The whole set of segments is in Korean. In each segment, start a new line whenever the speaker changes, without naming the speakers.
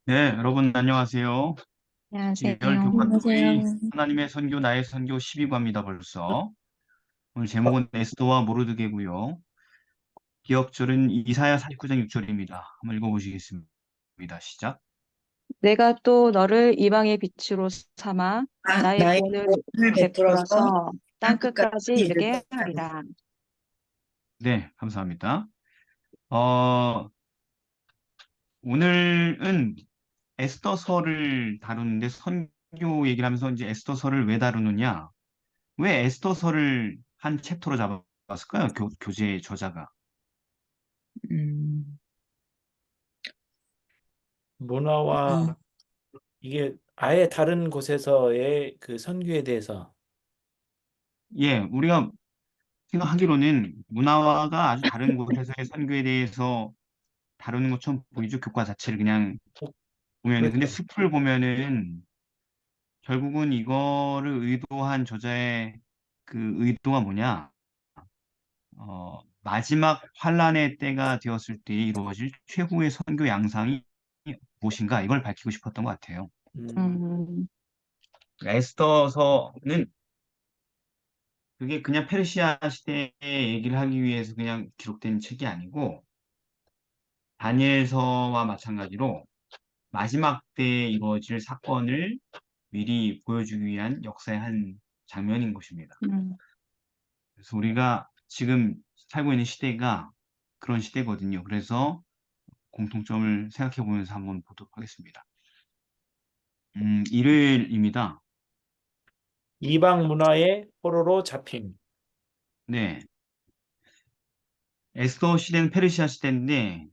네, 여러분 안녕하세요.
안녕하세요.
1월 교과서의
안녕하세요.
하나님의 선교, 나의 선교 12과입니다, 벌써. 오늘 제목은 에스더와 모르드게고요. 기억절은 이사야 49장 6절입니다. 한번 읽어보시겠습니다. 시작.
내가 또 너를 이방의 빛으로 삼아 나의
나의
구원을
구원을 베풀어서
베풀어서 땅
땅 끝까지
끝까지
이르게
이르게
하리라.
하리라.
네, 감사합니다. 어, 오늘은 에스더서를 다루는데 선교 얘기를 하면서 이제 에스더서를 왜 다루느냐? 왜 에스더서를 한 챕터로 잡았을까요? 교재 저자가.
음,
문화와
음,
이게 아예 다른 곳에서의 그 선교에 대해서.
예, 우리가 생각하기로는 문화가 아주 다른 곳에서의 선교에 대해서 다루는 것처럼 보이죠. 교과 자체를 그냥 보면은. 근데
그렇죠.
숲을 보면은 결국은 이거를 의도한 저자의 그 의도가 뭐냐? 마지막 환란의 때가 되었을 때 이루어질 최후의 선교 양상이 무엇인가? 이걸 밝히고 싶었던 것 같아요.
음,
음,
에스더서는 그게 그냥 페르시아 시대의 얘기를 하기 위해서 그냥 기록된 책이 아니고 다니엘서와 마찬가지로 마지막 때에 이루어질 사건을 미리 보여주기 위한 역사의 한 장면인 것입니다.
음,
그래서 우리가 지금 살고 있는 시대가 그런 시대거든요. 그래서 공통점을 생각해 보면서 한번 보도록 하겠습니다. 일요일입니다.
이방 문화의 포로로 잡힘.
네. 에스더 시대는 페르시아 시대인데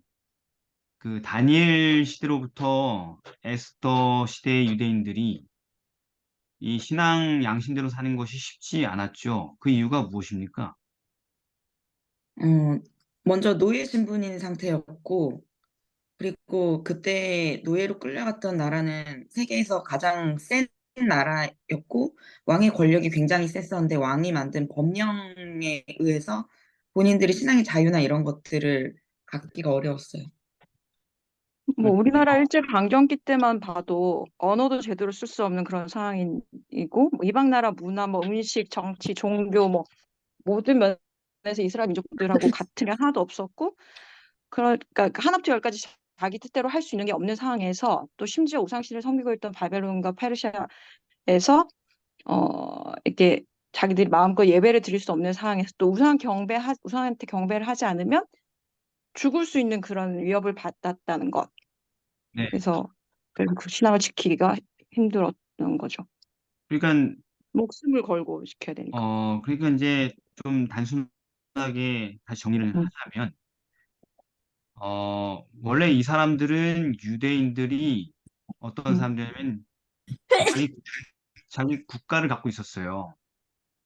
그 다니엘 시대로부터 에스더 시대의 유대인들이 이 신앙 양신대로 사는 것이 쉽지 않았죠. 그 이유가 무엇입니까?
어, 먼저 노예 신분인 상태였고, 그리고 그때 노예로 끌려갔던 나라는 세계에서 가장 센 나라였고, 왕의 권력이 굉장히 셌었는데, 왕이 만든 법령에 의해서 본인들이 신앙의 자유나 이런 것들을 갖기가 어려웠어요.
뭐 우리나라 일제 강점기 때만 봐도 언어도 제대로 쓸 수 없는 그런 상황이고 뭐 이방 나라 문화, 뭐 음식, 정치, 종교 뭐 모든 면에서 이스라엘 민족들하고 같은 게 하나도 없었고 그러니까 하나부터 열까지 자기 뜻대로 할 수 있는 게 없는 상황에서 또 심지어 우상신을 섬기고 있던 바벨론과 페르시아에서 이렇게 자기들이 마음껏 예배를 드릴 수 없는 상황에서 또 우상한테 경배를 하지 않으면 죽을 수 있는 그런 위협을 받았다는 것.
네.
그래서 그 신앙을 지키기가 힘들었던 거죠.
그러니까
목숨을 걸고 지켜야 되니까.
그러니까 이제 좀 단순하게 다시 정리를
음,
하자면 원래 이 사람들은 유대인들이 어떤
음,
사람들이냐면 자기 자기 국가를 갖고 있었어요.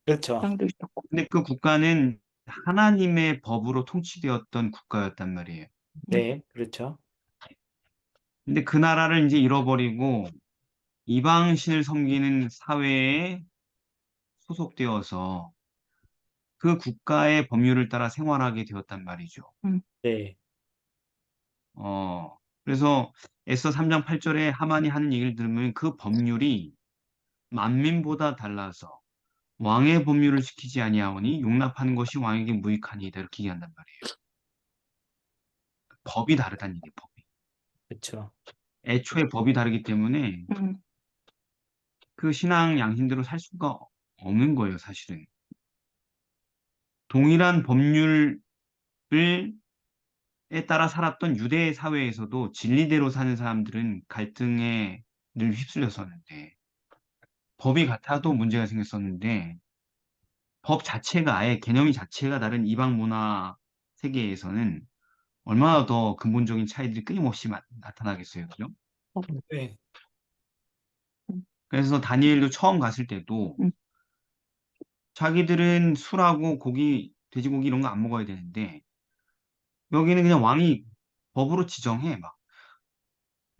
그렇죠.
땅도 있었고.
근데 그 국가는 하나님의 법으로 통치되었던 국가였단 말이에요.
음,
네, 그렇죠.
근데 그 나라를 이제 잃어버리고 이방신을 섬기는 사회에 소속되어서 그 국가의 법률을 따라 생활하게 되었단 말이죠.
음,
네,
그래서 에스더 3장 8절에 하만이 하는 얘기를 들으면 그 법률이 만민보다 달라서 왕의 법률을 지키지 아니하오니 용납하는 것이 왕에게 무익하니이다 이렇게 얘기한단 말이에요. 법이 다르다는 얘기예요. 법이.
그렇죠.
애초에 법이 다르기 때문에
음,
그 신앙 양심대로 살 수가 없는 거예요, 사실은. 동일한 법률을 에 따라 살았던 유대 사회에서도 진리대로 사는 사람들은 갈등에 늘 휩쓸렸었는데 법이 같아도 문제가 생겼었는데 법 자체가 아예 개념이 자체가 다른 이방 문화 세계에서는 얼마나 더 근본적인 차이들이 끊임없이 나타나겠어요, 그죠?
어,
네,
음,
그래서 다니엘도 처음 갔을 때도
음,
자기들은 술하고 고기, 돼지고기 이런 거 안 먹어야 되는데 여기는 그냥 왕이 법으로 지정해 막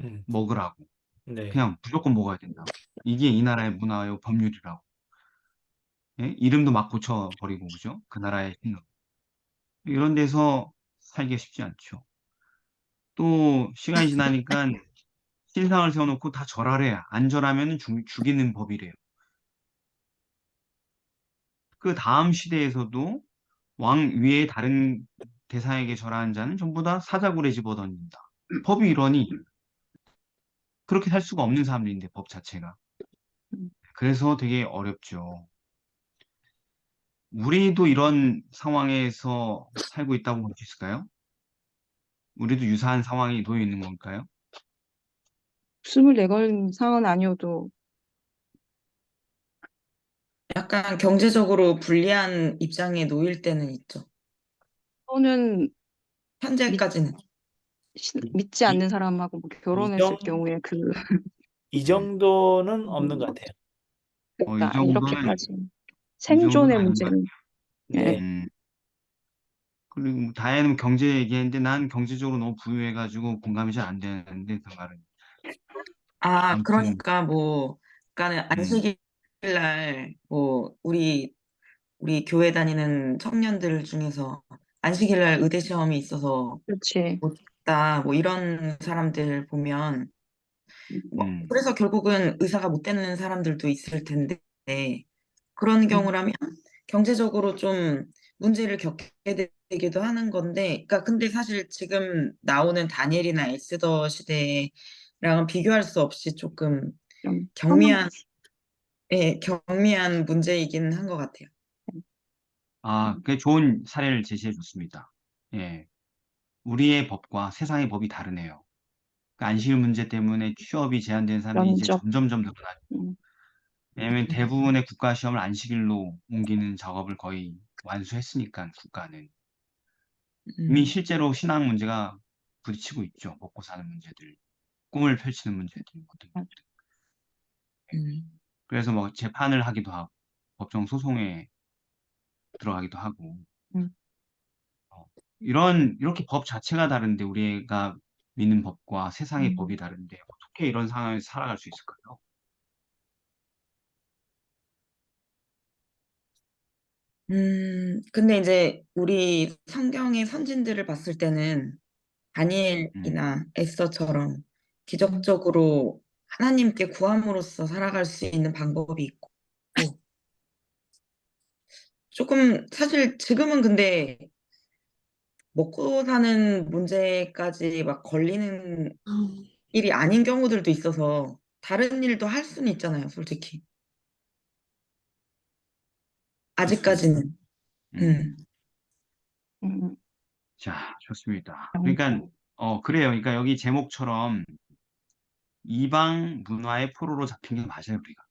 음,
먹으라고.
네,
그냥 무조건 먹어야 된다고. 이게 이 나라의 문화요, 법률이라고. 예? 이름도 막 고쳐버리고, 그죠? 그 나라의 신분. 이런 데서 살기가 쉽지 않죠. 또 시간이 지나니까 신상을 세워놓고 다 절하래. 안 절하면 죽이는 법이래요. 그 다음 시대에서도 왕 위에 다른 대상에게 절하는 자는 전부 다 사자굴에 집어던진다. 법이 이러니 그렇게 살 수가 없는 사람들인데 법 자체가.
음.
그래서 되게 어렵죠. 우리도 이런 상황에서 살고 있다고 볼 수 있을까요? 우리도 유사한 상황이 놓여 있는 건가요?
숨을 내걸 상황은 아니어도
약간 경제적으로 불리한 입장에 놓일 때는 있죠.
또는 믿,
현재까지는.
믿지
이,
않는 사람하고 뭐
이
결혼했을
정,
경우에
이
네.
정도는 없는 것 같아요.
이
그러니까
정도는,
이렇게까지
이 정도는
생존의
아닌 것 같아요.
문제는 네,
네.
그리고 다혜는 경제 얘기했는데 난 경제적으로 너무 부유해가지고 공감이 잘 안 되는데 그 말은.
아,
아무튼,
그러니까 뭐, 그러니까는
음,
안식일 날, 뭐, 우리 교회 다니는 청년들 중에서 안식일 날 의대 시험이 있어서
그렇지.
못했다, 뭐, 이런 사람들 보면, 뭐,
음,
그래서 결국은 의사가 못 되는 사람들도 있을 텐데, 그런
음,
경우라면 경제적으로 좀 문제를 겪게 되기도 하는 건데, 그러니까 근데 사실 지금 나오는 다니엘이나 에스더 시대랑은 비교할 수 없이 조금
좀
경미한, 예, 경미한 문제이긴 한 것 같아요.
그 좋은 사례를 제시해 줬습니다. 예. 우리의 법과 세상의 법이 다르네요. 그 안실 문제 때문에 취업이 제한된 사람들이 이제
면접.
점점점 늘어나죠.
음,
왜냐하면 대부분의 국가 시험을 안식일로 옮기는 작업을 거의 완수했으니까 국가는 이미
음,
실제로 신앙 문제가 부딪히고 있죠. 먹고 사는 문제들, 꿈을 펼치는 문제들 모든.
맞아.
음,
그래서 뭐 재판을 하기도 하고 법정 소송에 들어가기도 하고
음,
어, 이렇게 법 자체가 다른데 우리가 믿는 법과 세상의 법이 다른데 어떻게 이런 상황에서 살아갈 수 있을까요?
근데 이제 우리 성경의 선진들을 봤을 때는
음,
다니엘이나 에스더처럼 기적적으로 하나님께 구함으로써 살아갈 수 있는 방법이 있고, 조금 사실 지금은 근데 먹고 사는 문제까지 막 걸리는 일이 아닌 경우들도 있어서 다른 일도 할 수는 있잖아요, 솔직히.
그럴 수도 있죠.
아직까지는.
음,
음,
음,
자, 좋습니다.
음,
그러니까 그래요. 그러니까 여기 제목처럼 이방 문화의 포로로 잡힌 게 맞아요, 우리가.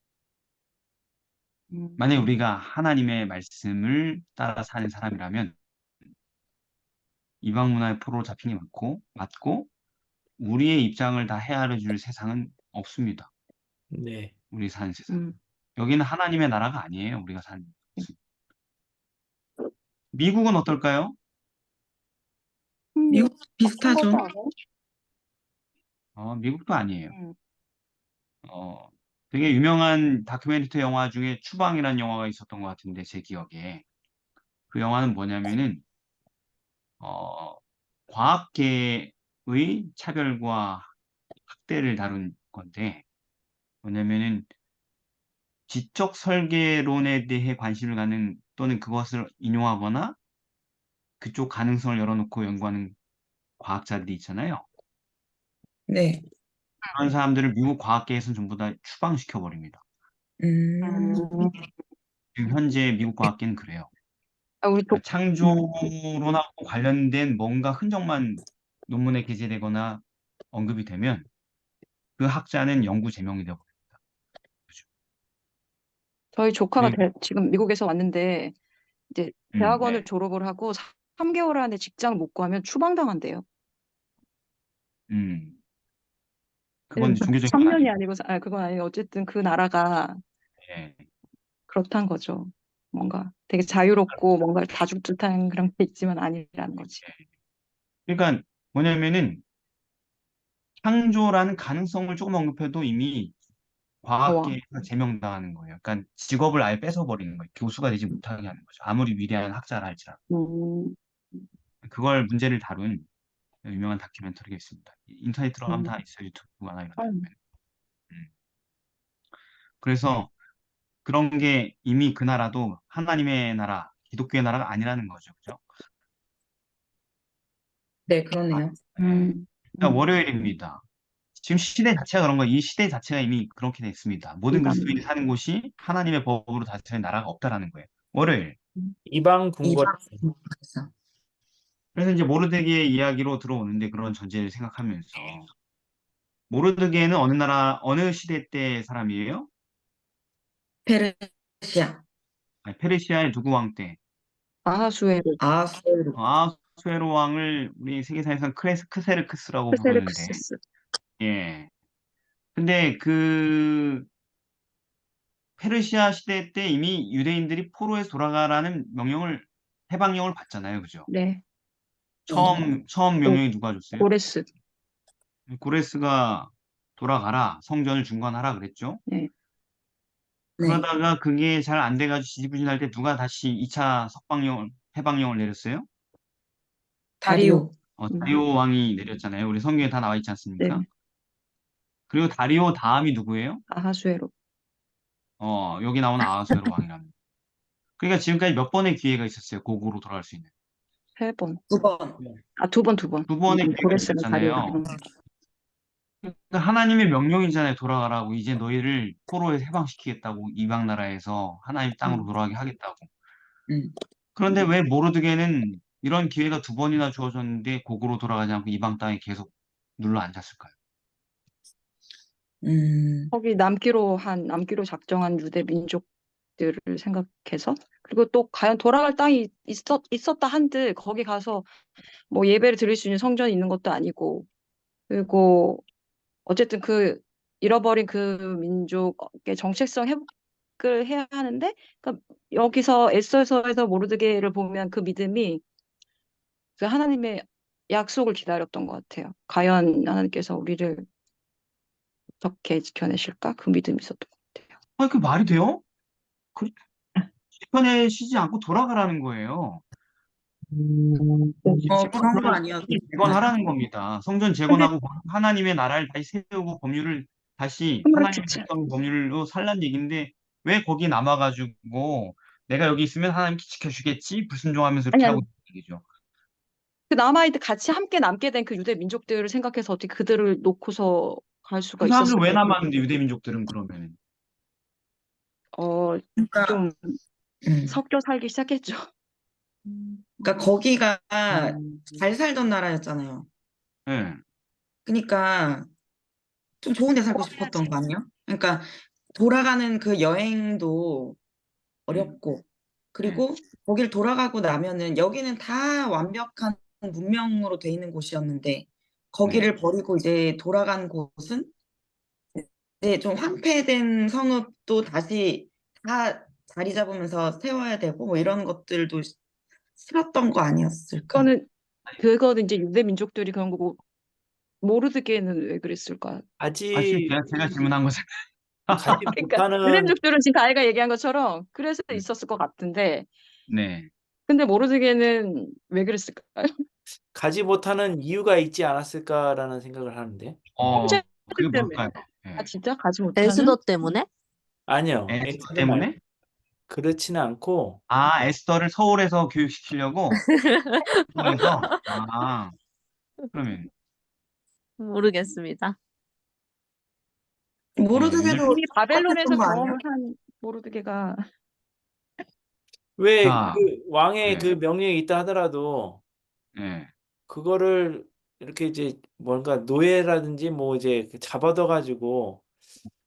음,
만약 우리가 하나님의 말씀을 따라 사는 사람이라면 이방 문화의 포로로 잡힌 게 맞고 우리의 입장을 다 헤아려 줄 세상은 없습니다.
네.
우리 사는 세상.
음.
여기는 하나님의 나라가 아니에요. 우리가 사는 곳은. 미국은 어떨까요?
미국
미국
같은
비슷하죠.
거지 않아요?
미국도 아니에요.
음,
어, 되게 유명한 다큐멘터리 영화 중에 추방이라는 영화가 있었던 것 같은데 제 기억에 그 영화는 뭐냐면은 어, 과학계의 차별과 학대를 다룬 건데 뭐냐면은 지적 설계론에 대해 관심을 갖는 또는 그것을 인용하거나 그쪽 가능성을 열어놓고 연구하는 과학자들이 있잖아요.
네.
그런 사람들을 미국 과학계에서는 전부 다 추방시켜 버립니다.
음,
음.
지금 현재 미국 과학계는 그래요.
우리
그러니까 창조론하고 관련된 뭔가 흔적만 논문에 게재되거나 언급이 되면 그 학자는 영구 제명이 되어버립니다.
저희 조카가
그리고
지금 미국에서 왔는데 이제 대학원을
네,
졸업을 하고 3개월 안에 직장 못 구하면 추방당한대요.
음, 그건 이제 종교적인 건
3년이
아니고,
아니고 그건 아니고 어쨌든 그 나라가
예.
그렇단 거죠. 뭔가 되게 자유롭고 뭔가 다죽듯한 그런 게 있지만 아니라는 거지.
그러니까 뭐냐면은 창조라는 가능성을 조금 언급해도 이미
와.
과학계에서 제명당하는 거예요. 그러니까 직업을 아예 뺏어버리는 거예요. 교수가 되지 못하게 하는 거죠. 아무리 위대한 학자라 할지라도.
음,
그걸 문제를 다룬 유명한 다큐멘터리가 있습니다. 인터넷 들어가면 다 있어요. 유튜브나 이런 데 보면. 음. 그래서 그런 게 이미 그 나라도 하나님의 나라, 기독교의 나라가 아니라는 거죠. 그죠?
네, 그러네요.
자, 월요일입니다. 지금 시대 자체가 그런 거예요. 이 시대 자체가 이미 그렇게 됐습니다. 모든
이방.
그리스도인이 사는 곳이 하나님의 법으로 다스리는 나라가 없다라는 거예요. 월요일.
이방 궁궐.
이방에서.
그래서 이제 모르드게의 이야기로 들어오는데 그런 전제를 생각하면서 모르드게는 어느 나라, 어느 시대 때 사람이에요?
페르시아,
아니, 페르시아의 누구 왕 때?
아하수에르,
아수에르,
아수에로 왕을 우리 세계사에서는 크세르크스라고 부르는데,
크세르크세스.
예. 근데 그 페르시아 시대 때 이미 유대인들이 포로에서 돌아가라는 해방령을 받잖아요. 그죠?
네.
처음 명령이 누가 줬어요?
고레스.
고레스가 돌아가라, 성전을 중건하라 그랬죠?
네.
네,
그러다가 그게 잘 안 돼가지고 지지부진할 때 누가 다시 2차 해방령을 내렸어요?
다리오,
다리오 왕이 내렸잖아요. 우리 성경에 다 나와 있지 않습니까?
네.
그리고 다리오 다음이 누구예요?
아하수에르.
여기 나오는 아하수에로 왕이랍니다. 그러니까 지금까지 몇 번의 기회가 있었어요. 고국으로 돌아갈 수 있는.
3번.
9번.
아, 2번, 2번.
두 번의 기회가
고레스는 다리오.
있었잖아요. 그러니까 하나님의 명령이잖아요. 돌아가라고. 이제 너희를 포로에서 해방시키겠다고. 이방 나라에서 하나님 땅으로 돌아가게 하겠다고.
음.
그런데 왜 모르드게는 이런 기회가 2번이나 주어졌는데 고국으로 돌아가지 않고 이방 땅에 계속 눌러 앉았을까요?
거기 남기로 작정한 유대 민족들을 생각해서 그리고 또 과연 돌아갈 땅이 있었다 한들 거기 가서 뭐 예배를 드릴 수 있는 성전이 있는 것도 아니고 그리고 어쨌든 그 잃어버린 그 민족의 정체성 회복을 해야 하는데 그러니까 여기서 에스더서에서 모르드게를 보면 그 믿음이 그 하나님의 약속을 기다렸던 것 같아요. 과연 하나님께서 우리를 어떻게 지켜내실까? 그 믿음이 있었던 것 같아요.
아니, 그 말이 돼요? 지켜내시지 않고 돌아가라는 거예요.
그런 거 아니었나요?
재건하라는 겁니다. 성전
근데
재건하고 하나님의 나라를 다시 세우고 법률을 다시
정말
하나님의
진짜
백성 법률로 살란 얘기인데 왜 거기 남아가지고 내가 여기 있으면 하나님께 지켜주겠지? 불순종하면서
아니
이렇게
아니
하고 있는 얘기죠.
그 남아있는 같이 함께 남게 된 그 유대 민족들을 생각해서 어떻게 그들을 놓고서 갈 수가
그 사람들 왜
있었을까요?
남았는데 유대 민족들은 그러면
그러니까,
좀
음.
섞여 살기 시작했죠.
그러니까 거기가 잘 살던 나라였잖아요.
예.
그러니까 좀 좋은 데 살고 싶었던 거 아니에요? 그러니까 돌아가는 그 여행도 어렵고 그리고 거길 돌아가고 나면은 여기는 다 완벽한 문명으로 돼 있는 곳이었는데 거기를 버리고 이제 돌아간 곳은 이제 좀 황폐된 성읍도 다시 다 자리 잡으면서 세워야 되고 뭐 이런 것들도 싫었던 거 아니었을까?
그거는 이제 유대 민족들이 그런 거고 모르드게는 왜 그랬을까?
지금
아직
제가 질문한 것은
가지
그러니까 유대
못하는
민족들은 지금 아이가 얘기한 것처럼 그래서
네.
있었을 것 같은데
네.
근데 모르드게는 왜 그랬을까요?
가지 못하는 이유가 있지 않았을까라는 생각을 하는데.
형제들
그게
때문에.
뭘까요? 예.
아 진짜 가지 못하는?
에스더 때문에?
아니요.
에스더
에스더
때문에?
말고 그렇지는 않고
에스더를 서울에서 교육시키려고? 서울에서? 그러면
모르겠습니다.
모르드게도
이미 바벨론에서
똑같았던 거 아니야?
경험을 한 모르드게가
왜
자,
그 왕의
네.
그 명령이 있다 하더라도
예.
그거를 이렇게 이제 뭔가 노예라든지 뭐 이제 잡아둬 가지고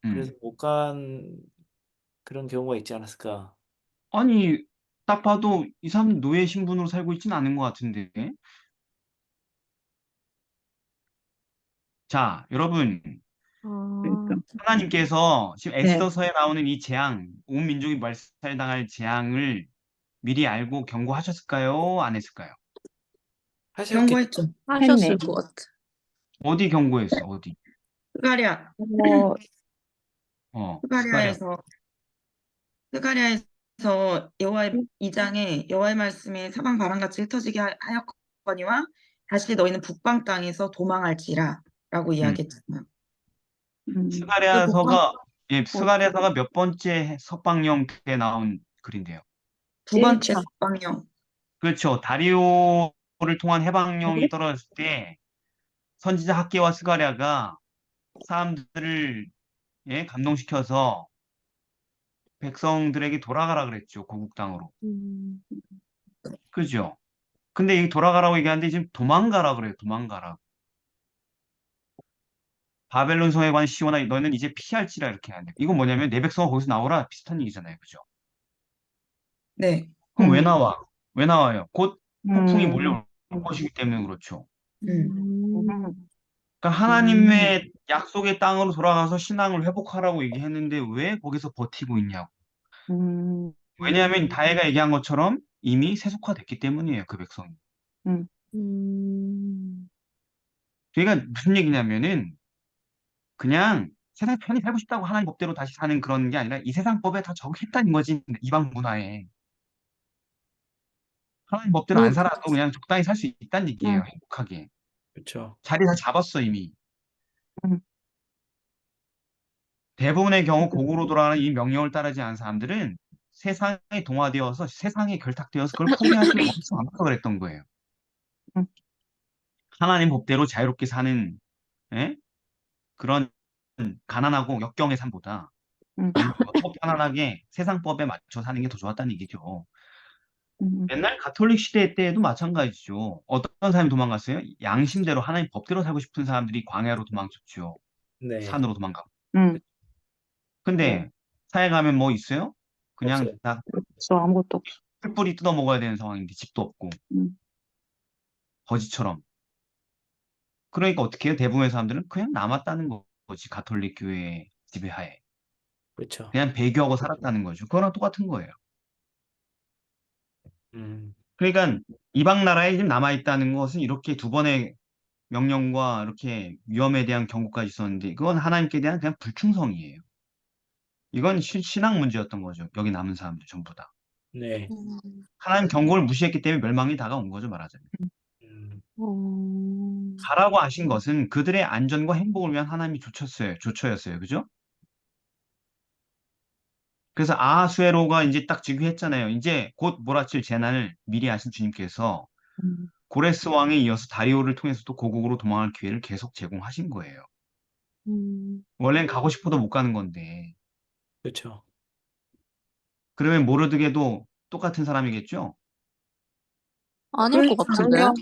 그래서 못 간 그런 경우가 있지 않았을까.
아니, 딱 봐도 이 사람 노예 신분으로 살고 있지는 않은 것 같은데. 자, 여러분,
그러니까.
하나님께서 지금
네.
에스더서에 나오는 이 재앙, 온 민족이 말살당할 재앙을 미리 알고 경고하셨을까요? 안 했을까요?
하셨겠
경고했죠.
하셨을
했네.
것 같아.
어디 경고했어? 어디?
스가랴,
뭐
스가랴.
스가랴에서 여호와의 2장에 여호와의 말씀이 사방 바람같이 흩어지게 하였거늘 있거니와 다시 너희는 북방 땅에서 도망할지라 라고 이야기했잖아요.
스가랴서가 예,
어,
스가랴서가 몇 번째 석방령 때 나온 글인데요.
두 번째
1차.
석방령.
그렇죠. 다리오를 통한 해방령이
네?
떨어졌을 때 선지자 학개와 스가랴가 사람들을 예, 감동시켜서 백성들에게 돌아가라 그랬죠. 고국 땅으로. 그죠? 근데 이 돌아가라고 얘기하는데 지금 도망가라 그래요. 도망가라. 바벨론 성에 관한 시온아 너는 이제 피할지라 이렇게 하는데 이건 뭐냐면 내 백성아 거기서 나오라 비슷한 얘기잖아요. 그죠?
네.
그럼 왜
음,
나와? 왜 나와요? 곧 폭풍이
음,
몰려올 것이기 때문에 그렇죠.
음,
그러니까 하나님의 약속의 땅으로 돌아가서 신앙을 회복하라고 얘기했는데 왜 거기서 버티고 있냐고.
음,
왜냐하면 다혜가 얘기한 것처럼 이미 세속화됐기 때문이에요. 그 백성이.
음,
그러니까 무슨 얘기냐면은 그냥 세상 편히 살고 싶다고 하나님 법대로 다시 사는 그런 게 아니라 이 세상 법에 다 적응했다는 거지. 이방 문화에. 하나님 법대로 안 살아도 그냥 적당히 살 수 있다는 얘기예요.
음,
행복하게.
그렇죠.
자리 다 잡았어 이미.
음.
대부분의 경우 고국으로 돌아가는 이 명령을 따르지 않은 사람들은 세상에 동화되어서 세상에 결탁되어서 그걸 포기할 수가 없어 않다 그랬던 거예요.
음.
하나님 법대로 자유롭게 사는 예? 그런 가난하고 역경의 삶보다
음,
더 편안하게 세상 법에 맞춰 사는 게 더 좋았다는 얘기죠.
음,
옛날 가톨릭 시대 때에도 마찬가지죠. 어떤 사람이 도망갔어요? 양심대로 하나님 법대로 살고 싶은 사람들이 광야로 도망쳤죠.
네.
산으로 도망가고.
음.
근데 사회 가면 뭐 있어요? 그냥
없어요.
다
없어, 아무것도 없어.
풀뿌리 뜯어 먹어야 되는 상황인데 집도 없고
음,
거지처럼. 그러니까 어떻게 해요? 대부분의 사람들은 그냥 남았다는 거지. 가톨릭 교회의 지배하에.
그렇죠.
그냥 배교하고 살았다는 거죠. 그거랑 똑같은 거예요.
음,
그러니까 이방 나라에 지금 남아있다는 것은 이렇게 두 번의 명령과 이렇게 위험에 대한 경고까지 있었는데 그건 하나님께 대한 그냥 불충성이에요. 이건 신앙 문제였던 거죠. 여기 남은 사람들 전부 다.
네.
하나님 경고를 무시했기 때문에 멸망이 다가온 거죠, 말하자면. 가라고 하신 것은 그들의 안전과 행복을 위한 하나님의 조처였어요. 그죠? 그래서 아하수에로가 이제 딱 즉위했잖아요. 이제 곧 몰아칠 재난을 미리 아신 주님께서
음,
고레스 왕에 이어서 다리오를 통해서도 고국으로 도망할 기회를 계속 제공하신 거예요. 원래는 가고 싶어도 못 가는 건데.
그렇죠.
그러면 모르드게도 똑같은 사람이겠죠?
아닐 것
그렇죠.
같은데.
아니요.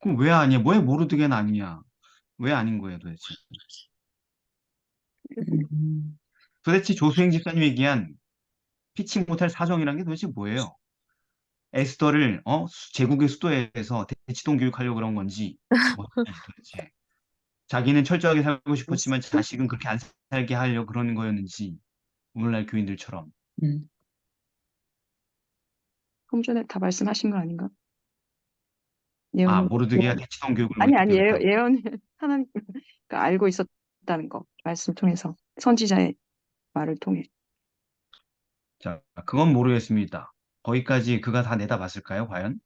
그럼 왜 아니야? 왜 모르드게는 아니냐? 왜 아닌 거예요, 도대체?
음.
도대체 조수행 집사님 얘기한 피치 못할 사정이란 게 도대체 뭐예요? 에스더를 제국의 수도에서 대치동 교육하려고 그런 건지 뭔지 도대체 자기는 철저하게 살고 싶었지만 자식은 그렇게 안 살게 하려고 그러는 거였는지 오늘날 교인들처럼
음.
좀 전에 다 말씀하신 거 아닌가?
아
예언,
모르드게가
예언.
대치동 교육을
아니,
그렇게
아니,
배웠다고
예언, 하나님, 알고 있었다는 거, 말씀 통해서, 선지자의 말을 통해.
자 그건 모르겠습니다. 거기까지 그가 다 내다봤을까요 과연?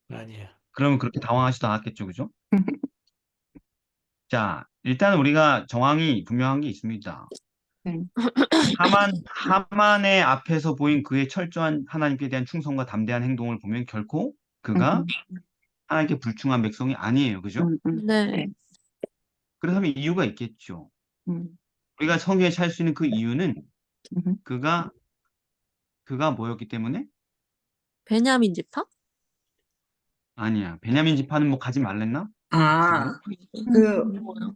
아니에요.
그러면 그렇게 당황하지도 않았겠죠 그죠? 자 일단 우리가 정황이 분명한 게 있습니다.
네.
하만의 앞에서 보인 그의 철저한 하나님께 대한 충성과 담대한 행동을 보면 결코 그가
음,
하나님께 불충한 백성이 아니에요. 그죠?
네.
네.
그렇다면 이유가 있겠죠.
음,
우리가 성경에 찾을 수 있는 그 이유는
음,
그가 뭐였기 때문에?
베냐민 지파?
아니야. 베냐민 지파는 뭐 가지 말랬나?
아,
직으로?
그
뭐야?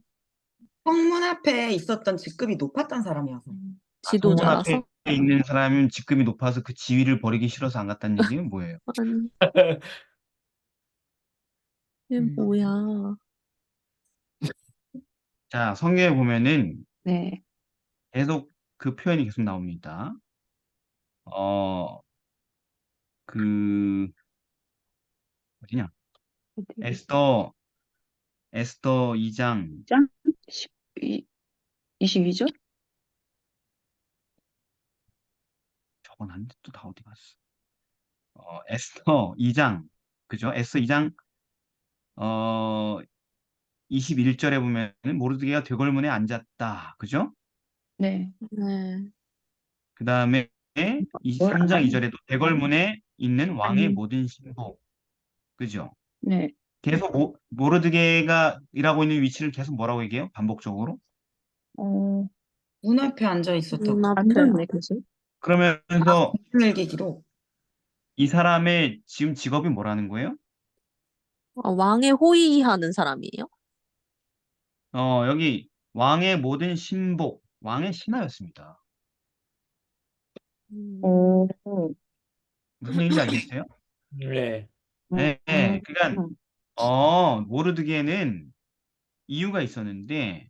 성문 앞에 있었던 직급이 높았던 사람이어서.
아, 성문
지도자라서?
앞에 있는 사람은 직급이 높아서 그 지위를 버리기 싫어서 안 갔다는 얘기는 뭐예요?
아니, 이게
음.
뭐야?
자, 성경에 보면은
네.
계속 그 표현이 계속 나옵니다. 어, 그 어디냐?
어디,
에스더 2장
1장 12, 22절?
적어놨는데 또 다 어디 갔어? 에스더 2장, 그죠? 에스더 2장, 21절에 보면은 모르드게가 되걸문에 앉았다. 그죠?
네.
네.
그 다음에
뭘
23장 2절에도 대궐문에 있는 왕의
음.
모든 신복. 그죠?
네.
계속 모르드게가 일하고 있는 위치를 계속 뭐라고 얘기해요? 반복적으로.
어,
문 앞에 앉아 있었다고.
앞에.
앉았네, 계속.
그러면서
일기 기록.
이 사람의 지금 직업이 뭐라는 거예요?
왕에 호위하는 사람이에요?
여기 왕의 모든 신복, 왕의 신하였습니다.
어,
무슨 얘기인지 알겠어요?
네.
네,
음,
그러니까 모르드게는 이유가 있었는데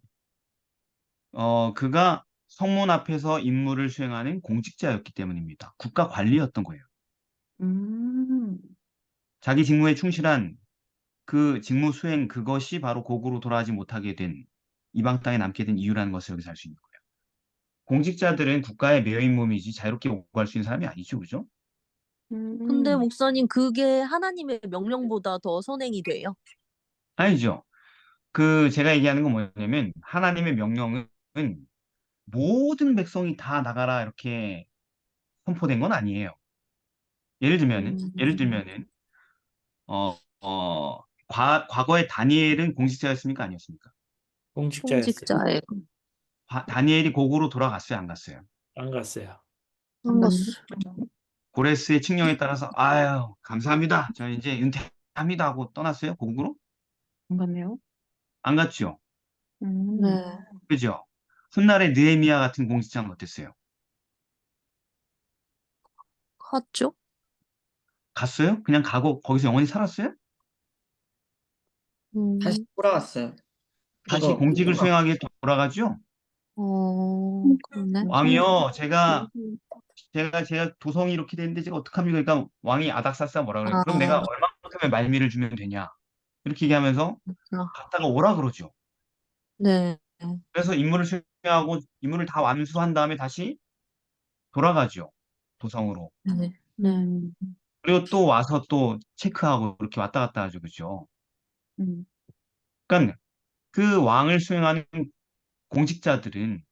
그가 성문 앞에서 임무를 수행하는 공직자였기 때문입니다. 국가 관리였던 거예요.
음,
자기 직무에 충실한 그 직무 수행 그것이 바로 고국으로 돌아가지 못하게 된 이방 땅에 남게 된 이유라는 것을 여기서 알 수 있는 거예요. 공직자들은 국가의 매여인 몸이지 자유롭게 오갈 수 있는 사람이 아니죠, 그죠?
근데
음,
목사님, 그게 하나님의 명령보다 더 선행이 돼요?
아니죠. 제가 얘기하는 건 뭐냐면 하나님의 명령은 모든 백성이 다 나가라 이렇게 선포된 건 아니에요. 예를 들면은 과거에 다니엘은 공직자였습니까? 아니었습니까?
공직자였어요.
공직자예요.
다니엘이 고국으로 돌아갔어요? 안 갔어요?
안 갔어요.
안 갔어.
고레스의 칙령에 따라서 아유 감사합니다. 저 이제 은퇴합니다 하고 떠났어요? 고국으로?
안 갔네요.
안 갔죠.
네.
그죠? 훗날에 느헤미야 같은 공직자는 어땠어요?
갔죠?
갔어요? 그냥 가고 거기서 영원히 살았어요?
다시
음,
돌아왔어요.
다시
그거
공직을 수행하게 돌아가죠?
그렇네.
왕이요, 제가 도성이 이렇게 되는데 제가 어떡합니까? 그러니까 왕이 아닥사스가 뭐라 그래요? 그럼 내가
아,
얼마만큼의 말미를 주면 되냐? 이렇게 얘기하면서
그렇구나.
갔다가 오라 그러죠.
네.
그래서 임무를 수행하고 임무를 다 완수한 다음에 다시 돌아가죠. 도성으로.
네. 네.
그리고 또 와서 또 체크하고 이렇게 왔다 갔다 하죠. 그죠?
음,
그러니까 그 왕을 수행하는 공직자들은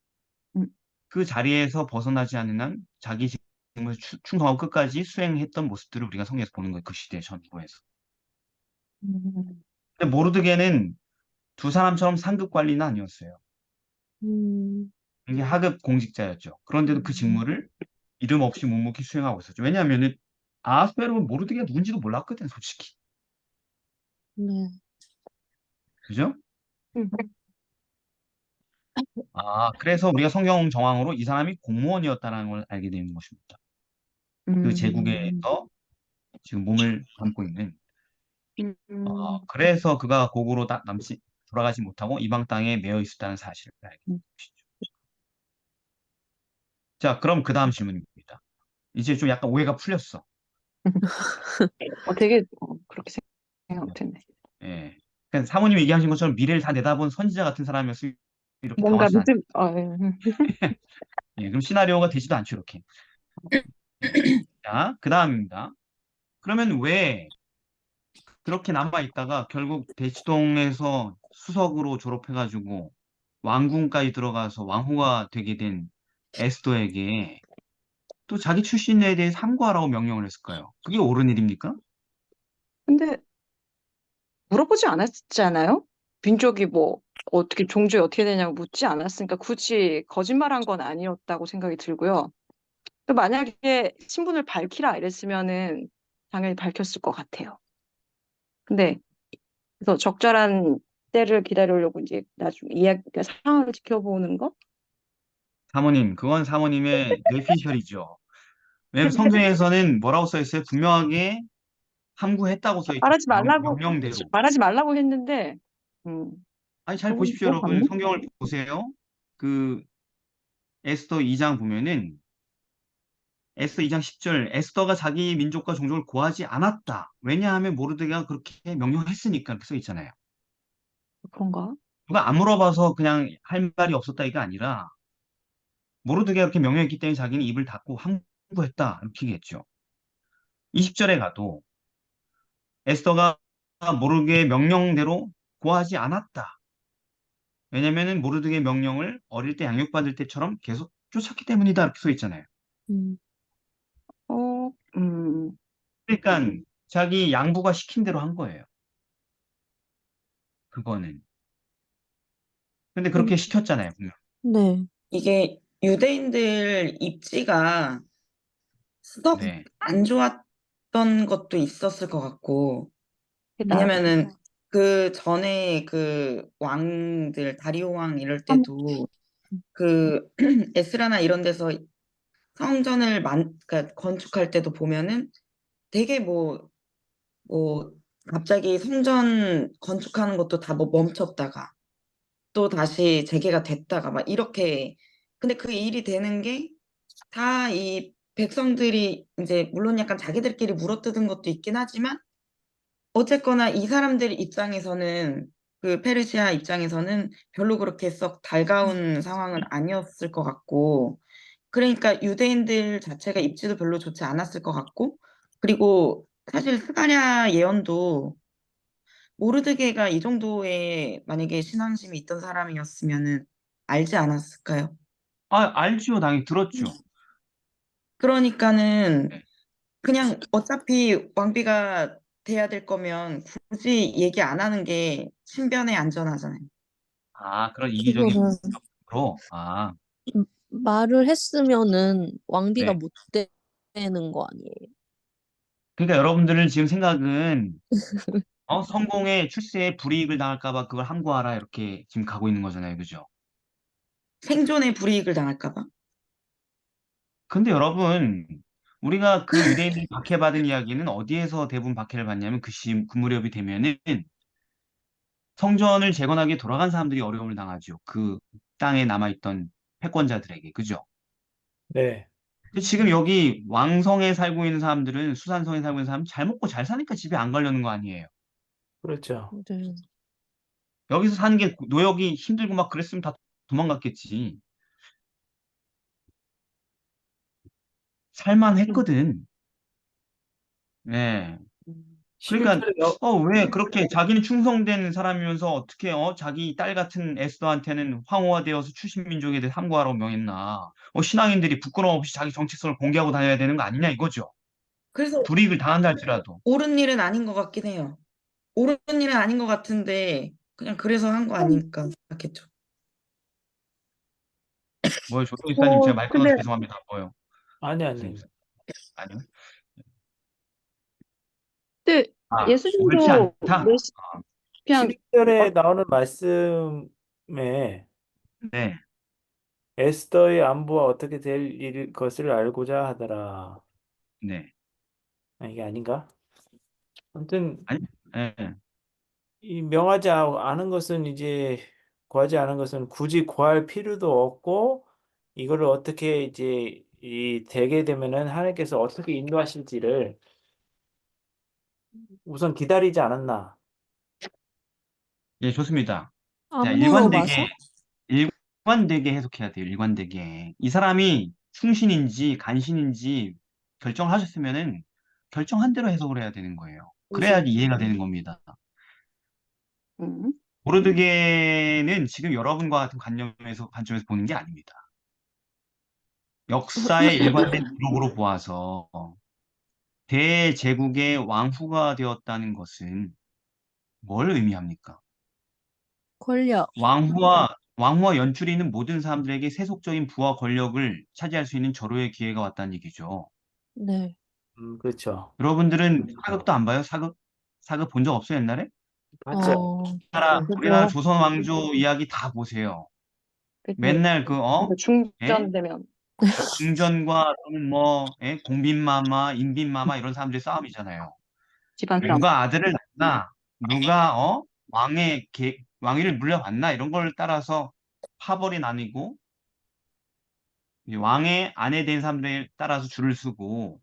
음,
그 자리에서 벗어나지 않는 한 자기 직무에 충성하고 끝까지 수행했던 모습들을 우리가 성경에서 보는 거예요. 그 시대 전후에서.
음,
근데 모르드게는 두 사람처럼 상급 관리는 아니었어요.
음,
이게 하급 공직자였죠. 그런데도 그 직무를 이름 없이 묵묵히 수행하고 있었죠. 왜냐하면은 아하스페로는 모르드게가 누군지도 몰랐거든, 솔직히.
네.
그죠?
음,
그래서 우리가 성경 정황으로 이 사람이 공무원이었다는 걸 알게 되는 것입니다. 그
음,
제국에서 지금 몸을 담고 있는.
음,
그래서 그가 고국으로 돌아가지 못하고 이방 땅에 매여 있었다는 사실을 알게 된
음.
것이죠. 자, 그럼 그 다음 질문입니다. 이제 좀 약간 오해가 풀렸어.
되게 그렇게 생각 못했네.
예. 그러니까 사모님 얘기하신 것처럼 미래를 다 내다본 선지자 같은 사람이었으면 이렇게
뭔가
당하지 않죠.
믿음,
예, 그럼 시나리오가 되지도 않죠, 이렇게. 자, 그 다음입니다. 그러면 왜 그렇게 남아있다가 결국 대치동에서 수석으로 졸업해가지고 왕궁까지 들어가서 왕후가 되게 된 에스더에게 또 자기 출신에 대해 삼가하라고 명령을 했을까요? 그게 옳은 일입니까?
근데 물어보지 않았잖아요? 민족이 뭐 어떻게 종족이 어떻게 되냐고 묻지 않았으니까 굳이 거짓말한 건 아니었다고 생각이 들고요. 또 만약에 신분을 밝히라 이랬으면은 당연히 밝혔을 것 같아요. 근데 그래서 적절한 때를 기다리려고 이제 나중에 이야기 그러니까 상황을 지켜보는 거?
사모님, 그건 사모님의 뇌피셜이죠. 왜냐면 성경에서는 뭐라고 써 있어요? 분명하게 함구했다고 써 있죠.
말하지 말라고
명령대로.
말하지 말라고 했는데 음,
아니, 잘
그건
보십시오,
뭐
여러분.
맞나?
성경을 보세요. 그 에스더 2장 보면은 에스더 2장 10절 에스더가 자기 민족과 종족을 고하지 않았다. 왜냐하면 모르드게가 그렇게 명령했으니까 이렇게 써 있잖아요.
그런가?
누가 안 물어봐서 그냥 할 말이 없었다 이게 아니라 모르드게가 그렇게 명령했기 때문에 자기는 입을 닫고 함구했다 이렇게 얘기했죠. 20절에 가도 에스더가 모르드게의 명령대로 고하지 않았다. 왜냐면은 모르드게의 명령을 어릴 때 양육받을 때처럼 계속 쫓았기 때문이다. 이렇게 써 있잖아요.
음,
어,
그러니까 자기 양부가 시킨 대로 한 거예요. 그거는. 근데
음,
그렇게 시켰잖아요, 분명.
네.
이게 유대인들 입지가 썩
네.
안 좋았던 것도 있었을 것 같고,
게다가
왜냐면은 그 전에 그 왕들, 다리오 왕 이럴 때도 그 에스라나 이런 데서 성전을 그러니까 건축할 때도 보면은 되게 뭐 갑자기 성전 건축하는 것도 다 뭐 멈췄다가 또 다시 재개가 됐다가 막 이렇게. 근데 그 일이 되는 게 다 이 백성들이 이제 물론 약간 자기들끼리 물어뜯은 것도 있긴 하지만 어쨌거나 이 사람들 입장에서는 그 페르시아 입장에서는 별로 그렇게 썩 달가운 상황은 아니었을 것 같고, 그러니까 유대인들 자체가 입지도 별로 좋지 않았을 것 같고, 그리고 사실 스가랴 예언도 모르드게가 이 정도의 만약에 신앙심이 있던 사람이었으면은 알지 않았을까요?
알지요. 당연히 들었죠.
그러니까는
네.
그냥 어차피 왕비가 돼야 될 거면 굳이 얘기 안 하는 게 신변에 안전하잖아요.
그런 이기적인
그거를
목적으로.
말을 했으면은 왕비가
네.
못 되는 거 아니에요?
그러니까 여러분들은 지금 생각은 성공에 출세에 불이익을 당할까 봐 그걸 함구하라 이렇게 지금 가고 있는 거잖아요. 그죠?
생존에 불이익을 당할까 봐.
근데 여러분, 우리가 그 유대인들이 박해받은 이야기는 어디에서 대부분 박해를 받냐면 그 무렵이 되면은 성전을 재건하기 위해 돌아간 사람들이 어려움을 당하죠. 그 땅에 남아있던 패권자들에게. 그죠?
네.
근데 지금 여기 왕성에 살고 있는 사람들은 수산성에 살고 있는 사람은 잘 먹고 잘 사니까 집에 안 가려는 거 아니에요.
그렇죠.
네.
여기서 사는 게 노역이 힘들고 막 그랬으면 다 도망갔겠지. 살만했거든. 네. 그러니까
11절에
왜 그렇게 자기는 충성된 사람이면서 어떻게 자기 딸 같은 에스더한테는 황후가 되어서 출신 민족에 대해 함구하라고 명했나? 신앙인들이 부끄러움 없이 자기 정체성을 공개하고 다녀야 되는 거 아니냐 이거죠.
그래서
불이익을 당한다 할지라도.
옳은 일은 아닌 것 같긴 해요. 옳은 일은 아닌 것 같은데 그냥 그래서 한 거 아닐까 생각했죠.
뭐요, 조동 이사님 제가 말 끊어서
근데
죄송합니다. 뭐요?
아니
무슨
아니.
일이세요? 아니요.
근데
옳지
예수님도
않다.
그냥
12절에 나오는 말씀에
네,
에스더의 안부와 어떻게 될 것을 알고자 하더라.
네.
이게 아닌가? 아무튼
아니, 네.
이 명하지 않은 것은 이제 구하지 않은 것은 굳이 구할 필요도 없고 이거를 어떻게 이제 되게 되면은 하나님께서 어떻게 인도하실지를 우선 기다리지 않았나.
예, 좋습니다. 자,
안 물어봐서?
일관되게 해석해야 돼요. 일관되게. 이 사람이 충신인지 간신인지 결정하셨으면은 결정한 대로 해석을 해야 되는 거예요. 그래야지 이해가 되는 겁니다.
음,
모르드게는 지금 여러분과 같은 관점에서 보는 게 아닙니다. 역사의 일관된 기록으로 보아서 대제국의 왕후가 되었다는 것은 뭘 의미합니까?
권력.
왕후와 연출이 있는 모든 사람들에게 세속적인 부와 권력을 차지할 수 있는 절호의 기회가 왔다는 얘기죠.
네.
그렇죠.
여러분들은 사극도 안 봐요? 사극 본 적 없어요, 옛날에?
봤죠.
우리나라
그죠.
조선 왕조 이야기 다 보세요.
그죠.
맨날 예?
중전되면
궁전과 또는 공빈마마, 인빈마마 이런 사람들의 싸움이잖아요.
집안 싸움.
누가 아들을 낳나, 누가 왕위를 물려받나 이런 걸 따라서 파벌이 나뉘고 이 왕의 아내 된 사람들에 따라서 줄을 서고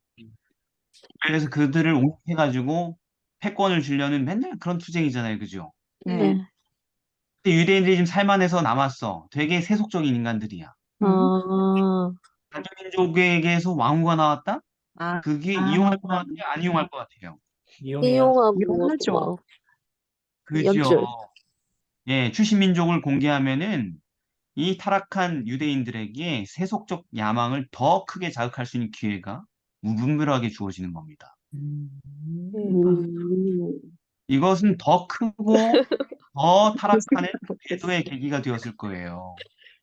그래서 그들을 옹택해가지고 패권을 주려는 맨날 그런 투쟁이잖아요, 그죠?
네.
네.
근데 유대인들이 지금 살만해서 남았어. 되게 세속적인 인간들이야.
음,
아,
자기 민족에게서 왕후가 나왔다? 그게
아,
이용할 것 같아요? 안 이용할 것 같아요?
이용해야
이용하죠.
뭐,
그죠?
연출.
예, 출신민족을 공개하면은 이 타락한 유대인들에게 세속적 야망을 더 크게 자극할 수 있는 기회가 무분별하게 주어지는 겁니다.
음.
음.
이것은 더 크고 더 타락하는 궤도의 계기가 되었을 거예요.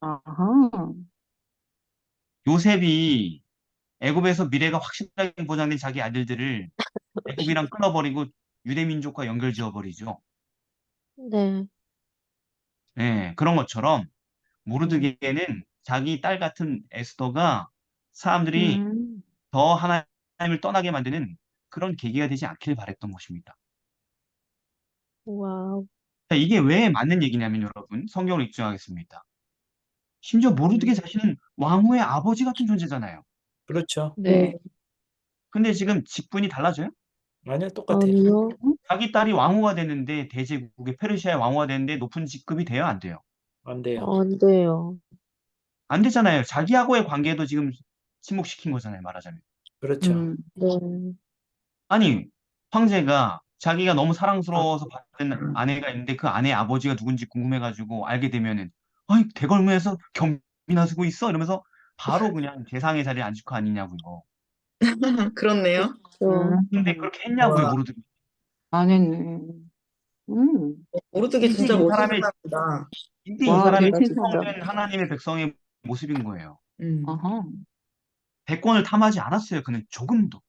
아하.
요셉이 애굽에서 미래가 확실하게 보장된 자기 아들들을 애굽이랑 끊어버리고 유대민족과 연결지어 버리죠.
네.
예, 그런 것처럼
음.
모르드게는 자기 딸 같은 에스더가 사람들이
음.
더 하나님을 떠나게 만드는 그런 계기가 되지 않길 바랬던 것입니다.
와우.
자, 이게 왜 맞는 얘기냐면 여러분, 성경을 입증하겠습니다. 심지어 모르드게 자신은 왕후의 아버지 같은 존재잖아요.
그렇죠.
네.
근데 지금 직분이 달라져요?
아니요, 똑같아요.
아니요.
자기 딸이 왕후가 됐는데 대제국의 페르시아의 왕후가 됐는데 높은 직급이 돼요, 안 돼요?
안 돼요.
안 돼요.
안 되잖아요. 자기하고의 관계도 지금 침묵시킨 거잖아요, 말하자면.
그렇죠.
네.
아니, 황제가 자기가 너무 사랑스러워서 받은 아내가 있는데 그 아내의 아버지가 누군지 궁금해가지고 알게 되면은, 아이, 대궐문에서 경비나 쓰고 있어? 이러면서 바로 그냥 재상의 자리에 앉을 거 아니냐고요.
그렇네요.
저,
근데 그렇게 했냐고요,
와,
모르드.
안 했네.
모르드게
이게
진짜
이
멋진
사람의,
사람이다.
이게 이
와,
사람의
대신사다.
진정된 하나님의 백성의 모습인 거예요.
아하.
대권을 탐하지 않았어요, 그는 조금도.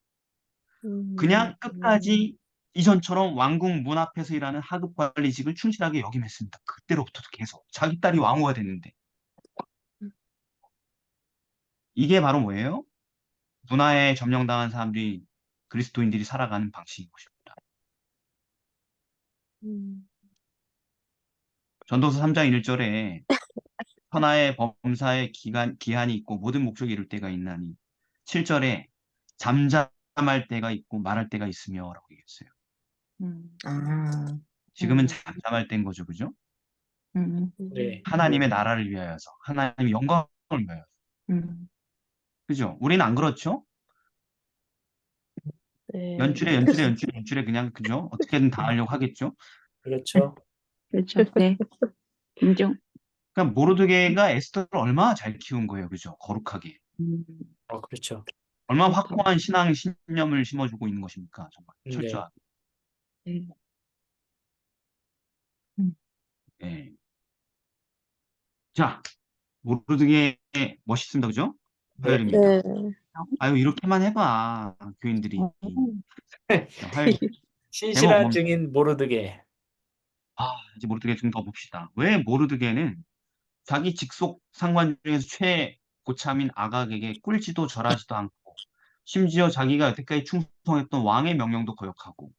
그냥 끝까지 이전처럼 왕궁 문 앞에서 일하는 하급 관리직을 충실하게 역임했습니다. 그때로부터 계속. 자기 딸이 왕후가 됐는데. 이게 바로 뭐예요? 문화에 점령당한 사람들이, 그리스도인들이 살아가는 방식인 것입니다. 전도서 3장 1절에 천하의 범사의 기한이 있고 모든 목적이 이룰 때가 있나니 7절에 잠잠할 때가 있고 말할 때가 있으며 라고 얘기했어요.
음.
아,
지금은 잠잠할 때인 거죠. 그죠?
음.
네.
하나님의 나라를 위하여서 하나님의 영광을 위하여서.
음.
그죠? 우리는 안 그렇죠?
네.
연출에 그냥 그죠? 어떻게든 다 하려고 하겠죠?
그렇죠.
그렇죠. 네. 인정.
그러니까 모르드게가 에스더를 얼마나 잘 키운 거예요. 그죠? 거룩하게.
음.
그렇죠.
얼마나
그렇다.
확고한 신념을 심어주고 있는 것입니까? 정말
네.
철저하게.
네. 음.
예. 자, 모르드게 멋있습니다. 그죠?
네.
화요일입니다.
네.
아유, 이렇게만 해봐. 교인들이.
어.
화요일 제목
신실한
뭡니까?
증인 모르드게.
이제 모르드게 좀 더 봅시다. 왜 모르드게는 자기 직속 상관 중에서 최고참인 아각에게 꿀지도 절하지도 않고 심지어 자기가 여태까지 충성했던 왕의 명령도 거역하고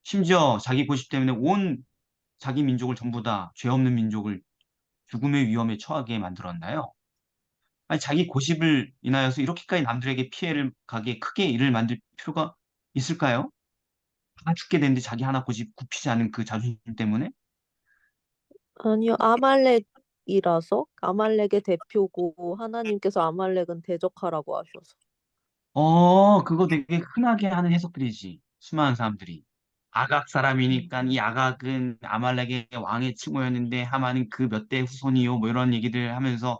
심지어 자기 고집 때문에 온 자기 민족을 전부 다 죄 없는 민족을 죽음의 위험에 처하게 만들었나요? 아니 자기 고집을 인하여서 이렇게까지 남들에게 피해를 가게 크게 일을 만들 필요가 있을까요? 다 죽게 되는데 자기 하나 고집 굽히지 않은 그 자존심 때문에?
아니요, 아말렉이라서 아말렉의 대표고 하나님께서 아말렉은 대적하라고 하셔서.
그거 되게 흔하게 하는 해석들이지. 수많은 사람들이. 아각 사람이니까 이 아각은 아말렉의 왕의 칭호였는데 하만은 그 몇 대 후손이요. 뭐 이런 얘기들 하면서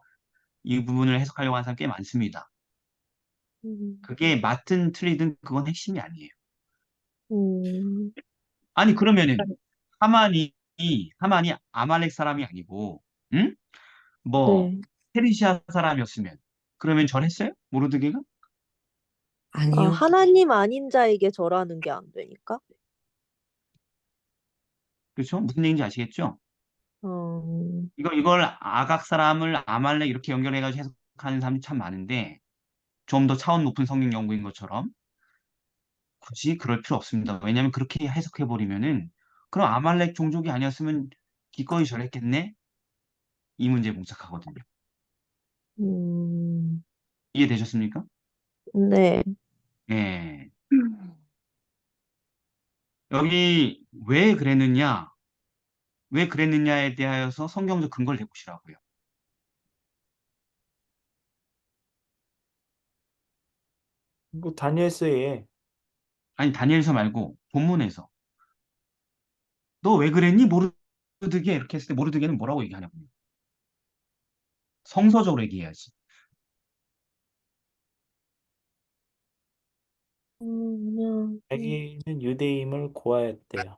이 부분을 해석하려고 하는 사람 꽤 많습니다.
음,
그게 맞든 틀리든 그건 핵심이 아니에요.
음,
아니 그러면은 하만이 하만이 아말렉 사람이 아니고 응? 뭐
네.
페르시아 사람이었으면 그러면 절했어요? 모르드게가?
아,
아니요.
하나님 아닌 자에게 절하는 게 안 되니까?
그렇죠? 무슨 얘기인지 아시겠죠?
음,
이걸 아각 사람을 아말렉 이렇게 연결해가지고 해석하는 사람이 참 많은데 좀 더 차원 높은 성경 연구인 것처럼 굳이 그럴 필요 없습니다. 왜냐하면 그렇게 해석해버리면은 그럼 아말렉 종족이 아니었으면 기꺼이 절했겠네? 이 문제에 봉착하거든요.
음,
이해되셨습니까?
네.
예. 여기 왜 그랬느냐에 대하여서 성경적 근거를 대보시라고요.
뭐 다니엘서에
아니, 다니엘서 말고 본문에서. 너 왜 그랬니? 모르드게 이렇게 했을 때 모르드게는 뭐라고 얘기하냐고요. 성서적으로 얘기해야지.
자기는 유대임을 고하였대요.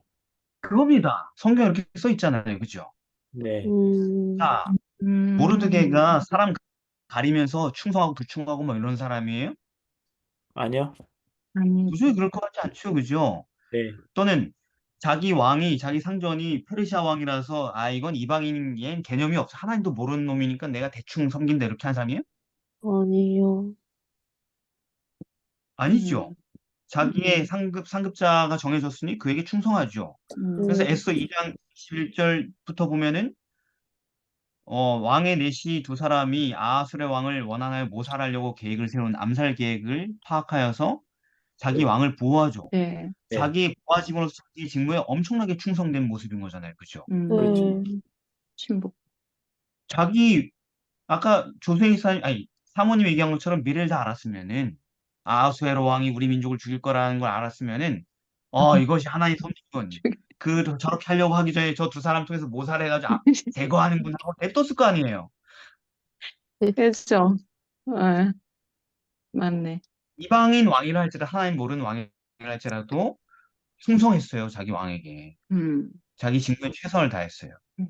그겁니다. 성경에 이렇게 써 있잖아요. 그죠?
네,
자, 모르드게가 사람 가리면서 충성하고 불충하고 뭐 이런 사람이에요?
아니요?
아니,
도저히 그럴 것 같지 않죠. 그죠?
네,
또는 자기 왕이, 자기 상전이 페르시아 왕이라서, 아, 이건 이방인, 얜 개념이 없어. 하나님도 모르는 놈이니까 내가 대충 섬긴다. 이렇게 한 사람이에요?
아니요.
아니죠. 자기의 상급자가 정해졌으니 그에게 충성하죠. 그래서
네.
에스더 2장 21절부터 보면은, 왕의 넷이 두 사람이 아하술의 왕을 원한하여 모살하려고 계획을 세운 암살 계획을 파악하여서 자기 왕을 보호하죠.
네.
네,
자기 부하직으로서 자기 직무에 엄청나게 충성된 모습인 거잖아요. 그죠?
그렇죠.
네.
친복.
자기, 아까 조세이사, 아니, 사모님 얘기한 것처럼 미래를 다 알았으면은, 아하수에로 왕이 우리 민족을 죽일 거라는 걸 알았으면은, 이것이 하나님 섭리군. 저렇게 하려고 하기 전에 저 두 사람 통해서 모살해가지고 제거하는군 하고 냅뒀을 거 아니에요.
그렇죠. 네, 맞네.
이방인 왕이라 할지라도 하나님 모르는 왕이라 할지라도 충성했어요. 자기 왕에게.
음.
자기 직무에 최선을 다했어요.
음.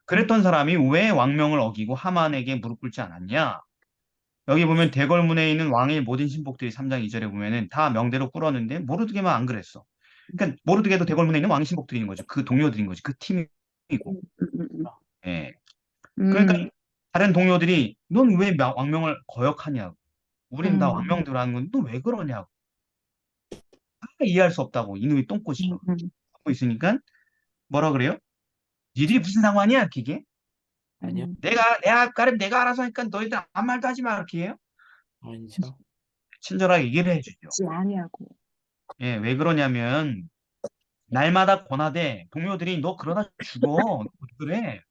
그랬던 사람이 왜 왕명을 어기고 하만에게 무릎 꿇지 않았냐? 여기 보면 대궐문에 있는 왕의 모든 신복들이 3장 2절에 보면은 다 명대로 꿇었는데 모르드게만 안 그랬어. 그러니까 모르드게도 대궐문에 있는 왕의 신복들인 거죠. 그 동료들인 거지. 그 팀이고. 예. 그러니까 다른 동료들이 넌 왜 왕명을 거역하냐고. 우린 다 왕명대로 하는 건데 너 왜 그러냐고. 이해할 수 없다고 이놈이 똥꼬시고 하고 있으니까 뭐라 그래요? 니들이 무슨 상관이야? 이렇게 얘기해?
아니요?
내가 알아서 하니까 너희들 아무 말도 하지 마. 이렇게 해요?
아니죠?
친절하게 얘기를 해주죠.
아니하고.
예, 왜 그러냐면 날마다 권하되 동료들이 너 그러다 죽어. 너 왜 그래?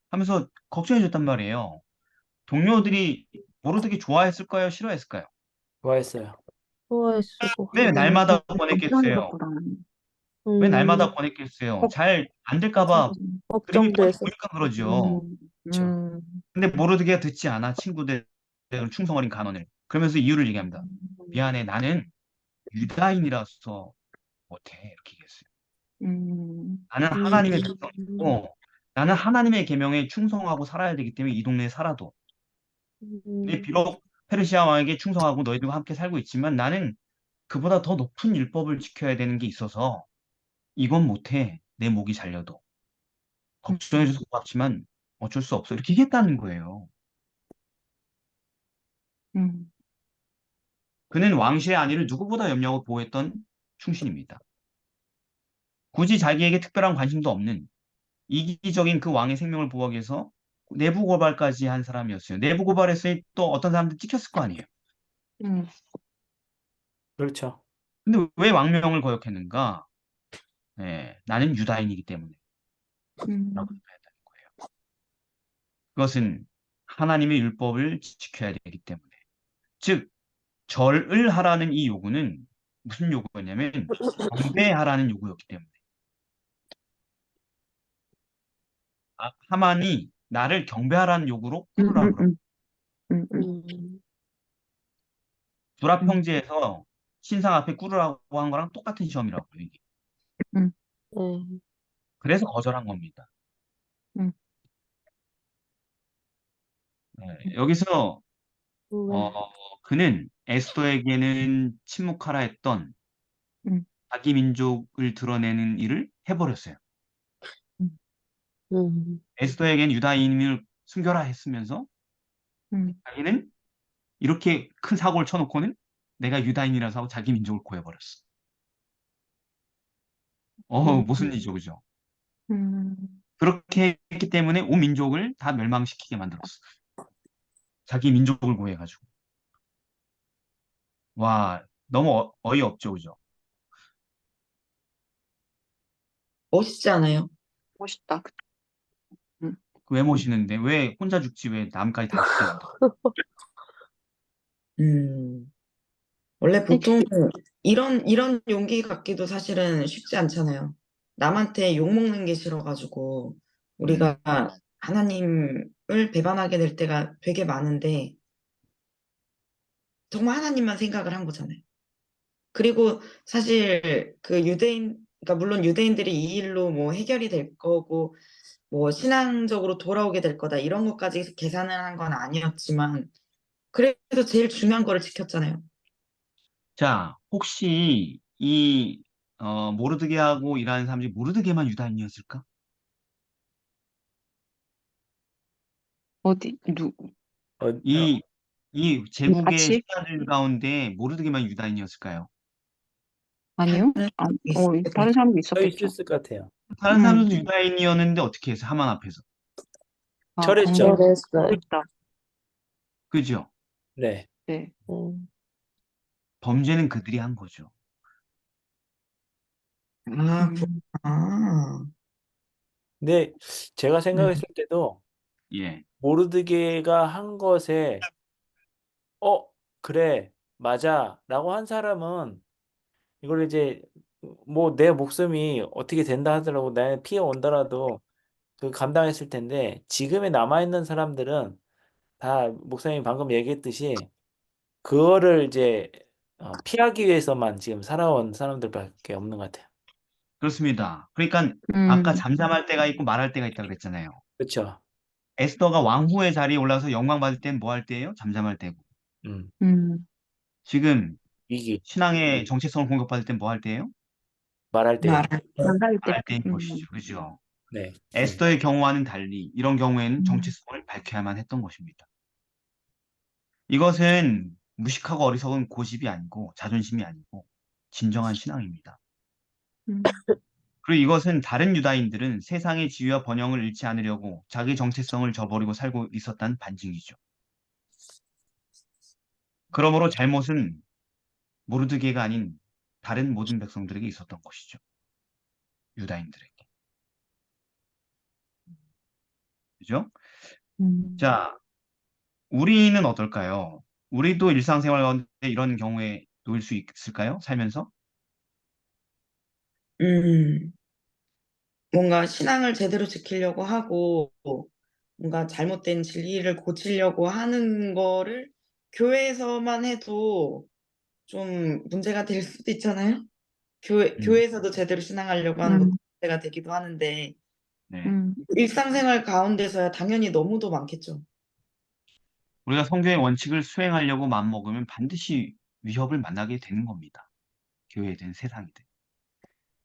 하면서 걱정해 줬단 말이에요. 동료들이 모르드게 좋아했을까요? 싫어했을까요?
좋아했어요.
좋아했을 것
왜
같아요.
날마다
걱정이
권했겠어요?
것보다.
왜
음,
날마다 권했겠어요? 잘 안 될까 봐 그림이 뻔히
걱정돼서.
보니까 그러죠.
그렇죠.
근데 모르드게가 듣지 않아. 친구들 충성 어린 간언을. 그러면서 이유를 얘기합니다. 미안해, 나는 유다인이라서 못해. 이렇게 얘기했어요. 나는 하나님의 백성이고 나는 하나님의 계명에 충성하고 살아야 되기 때문에 이 동네에 살아도. 근데 비록 페르시아 왕에게 충성하고 너희들과 함께 살고 있지만 나는 그보다 더 높은 율법을 지켜야 되는 게 있어서 이건 못해. 내 목이 잘려도. 걱정해줘서 고맙지만 어쩔 수 없어. 이렇게 얘기했다는 거예요. 그는 왕실의 안위를 누구보다 염려하고 보호했던 충신입니다. 굳이 자기에게 특별한 관심도 없는 이기적인 그 왕의 생명을 보호하기 위해서 내부 고발까지 한 사람이었어요. 내부 고발했으니 또 어떤 사람들 찍혔을 거 아니에요.
그렇죠.
근데 왜 왕명을 거역했는가? 네, 나는 유다인이기 때문에 라고 답했다는 거예요. 그것은 하나님의 율법을 지켜야 되기 때문에. 즉, 절을 하라는 이 요구는 무슨 요구였냐면 경배하라는 요구였기 때문에. 하만이 나를 경배하라는 요구로 꿇으라 그러고 불합형제에서 신상 앞에 꿇으라고 한 거랑 똑같은 시험이라고요. 이게.
네.
그래서 거절한 겁니다. 네, 여기서
왜?
그는 에스더에게는 침묵하라 했던 자기 민족을 드러내는 일을 해버렸어요. 에스더에게는 유다인을 숨겨라 했으면서 자기는 이렇게 큰 사고를 쳐놓고는 내가 유다인이라서 하고 자기 민족을 고해버렸어. 무슨 일이죠, 그죠? 그렇게 했기 때문에 온 민족을 다 멸망시키게 만들었어. 자기 민족을 고해가지고. 와, 너무 어이없죠, 그죠?
멋있지 않아요?
멋있다.
왜 모시는데? 왜 혼자 죽지? 왜 남까지 다 죽게 만들어?
음, 원래 보통 이런 용기 갖기도 사실은 쉽지 않잖아요. 남한테 욕먹는 게 싫어가지고 우리가 하나님을 배반하게 될 때가 되게 많은데 정말 하나님만 생각을 한 거잖아요. 그리고 사실 그 그러니까 물론 유대인들이 이 일로 뭐 해결이 될 거고 뭐 신앙적으로 돌아오게 될 거다 이런 것까지 계산을 한 건 아니었지만 그래도 제일 중요한 거를 지켰잖아요.
자, 혹시 이 모르드게하고 일하는 사람 중에 모르드게만 유다인이었을까?
어디
어, 어,
이 제국의
같이?
신하들 가운데 모르드게만 유다인이었을까요?
아니요?
다른
아,
있을
다른 사람도
서
있었겠죠.
있을 것 같아요.
다른
음.
사람들도 유다인이었는데 어떻게 해서 하만 앞에서?
아,
철했죠.
그랬어요.
있다.
그죠?
네.
네.
범죄는 그들이 한 거죠.
아,
음.
그렇구나.
근데 제가
음.
생각했을 때도
예.
모르드게가 한 것에 어, 그래, 맞아 라고 한 사람은 이걸 이제 뭐 내 목숨이 어떻게 된다 하더라도 나에 피해 온다라도 그 감당했을 텐데 지금의 남아있는 사람들은 다 목사님이 방금 얘기했듯이 그거를 이제 피하기 위해서만 지금 살아온 사람들밖에 없는 것 같아요.
그렇습니다. 그러니까 아까
음.
잠잠할 때가 있고 말할 때가 있다고 그랬잖아요.
그렇죠.
에스더가 왕후의 자리에 올라서 영광 받을 땐 뭐 할 때예요? 잠잠할 때고.
음,
음.
지금
위기
신앙의 정체성을 공격받을 땐 뭐 할 때예요?
말할 때,
말할 때.
말할 때.
말할 때인 것이죠. 그죠?
네,
에스더의 경우와는 달리 이런 경우에는
음.
정체성을 밝혀야만 했던 것입니다. 이것은 무식하고 어리석은 고집이 아니고 자존심이 아니고 진정한 신앙입니다.
음.
그리고 이것은 다른 유다인들은 세상의 지위와 번영을 잃지 않으려고 자기 정체성을 저버리고 살고 있었다는 반증이죠. 그러므로 잘못은 모르드게가 아닌 다른 모든 백성들에게 있었던 것이죠. 유다인들에게. 그죠?
음.
자, 우리는 어떨까요? 우리도 일상생활 가운데 이런 경우에 놓일 수 있을까요? 살면서?
음, 뭔가 신앙을 제대로 지키려고 하고 뭔가 잘못된 진리를 고치려고 하는 거를 교회에서만 해도 좀 문제가 될 수도 있잖아요.
음,
교회에서도 제대로 신앙하려고 하는 것도
음.
문제가 되기도 하는데
네.
음.
일상생활 가운데서야 당연히 너무도 많겠죠.
우리가 성경의 원칙을 수행하려고 마음먹으면 반드시 위협을 만나게 되는 겁니다. 교회든 세상이든.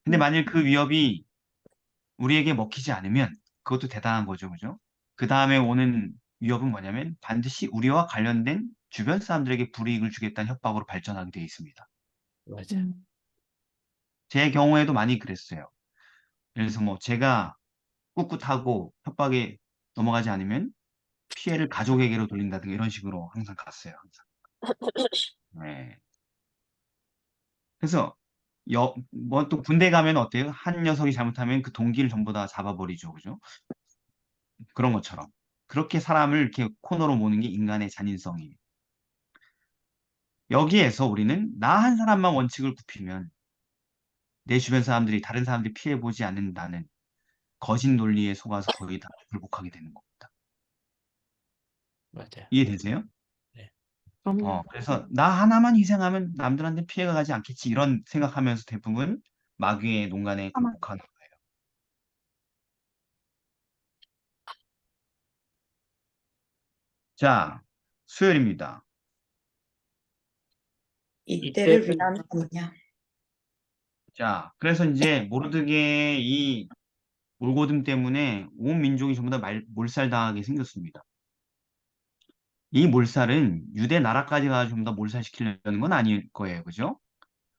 근데 만일 그 위협이 우리에게 먹히지 않으면 그것도 대단한 거죠. 그죠? 그 다음에 오는 위협은 뭐냐면 반드시 우리와 관련된 주변 사람들에게 불이익을 주겠다는 협박으로 발전하게 되어 있습니다.
맞아요.
음.
제 경우에도 많이 그랬어요. 예를 들어서 뭐 제가 꿋꿋하고 협박에 넘어가지 않으면 피해를 가족에게로 돌린다든가 이런 식으로 항상 갔어요. 항상. 네. 그래서 뭐 또 군대 가면 어때요? 한 녀석이 잘못하면 그 동기를 전부 다 잡아버리죠. 그죠? 그런 것처럼. 그렇게 사람을 이렇게 코너로 모는 게 인간의 잔인성이에요. 여기에서 우리는 나 한 사람만 원칙을 굽히면 내 주변 사람들이 다른 사람들이 피해보지 않는다는 거짓 논리에 속아서 거의 다 굴복하게 되는 겁니다.
맞아요.
이해되세요?
네.
그럼요.
그래서 나 하나만 희생하면 남들한테 피해가 가지 않겠지 이런 생각하면서 대부분 마귀의 농간에 굴복하는 거예요. 자, 수요일입니다.
이때를
이때를
위한 거냐?
자, 그래서 이제 모르드게의 이 올고듬 때문에 온 민족이 전부 다 몰살당하게 생겼습니다. 이 몰살은 유대 나라까지 가서 전부 다 몰살시키려는 건 아닐 거예요. 그죠?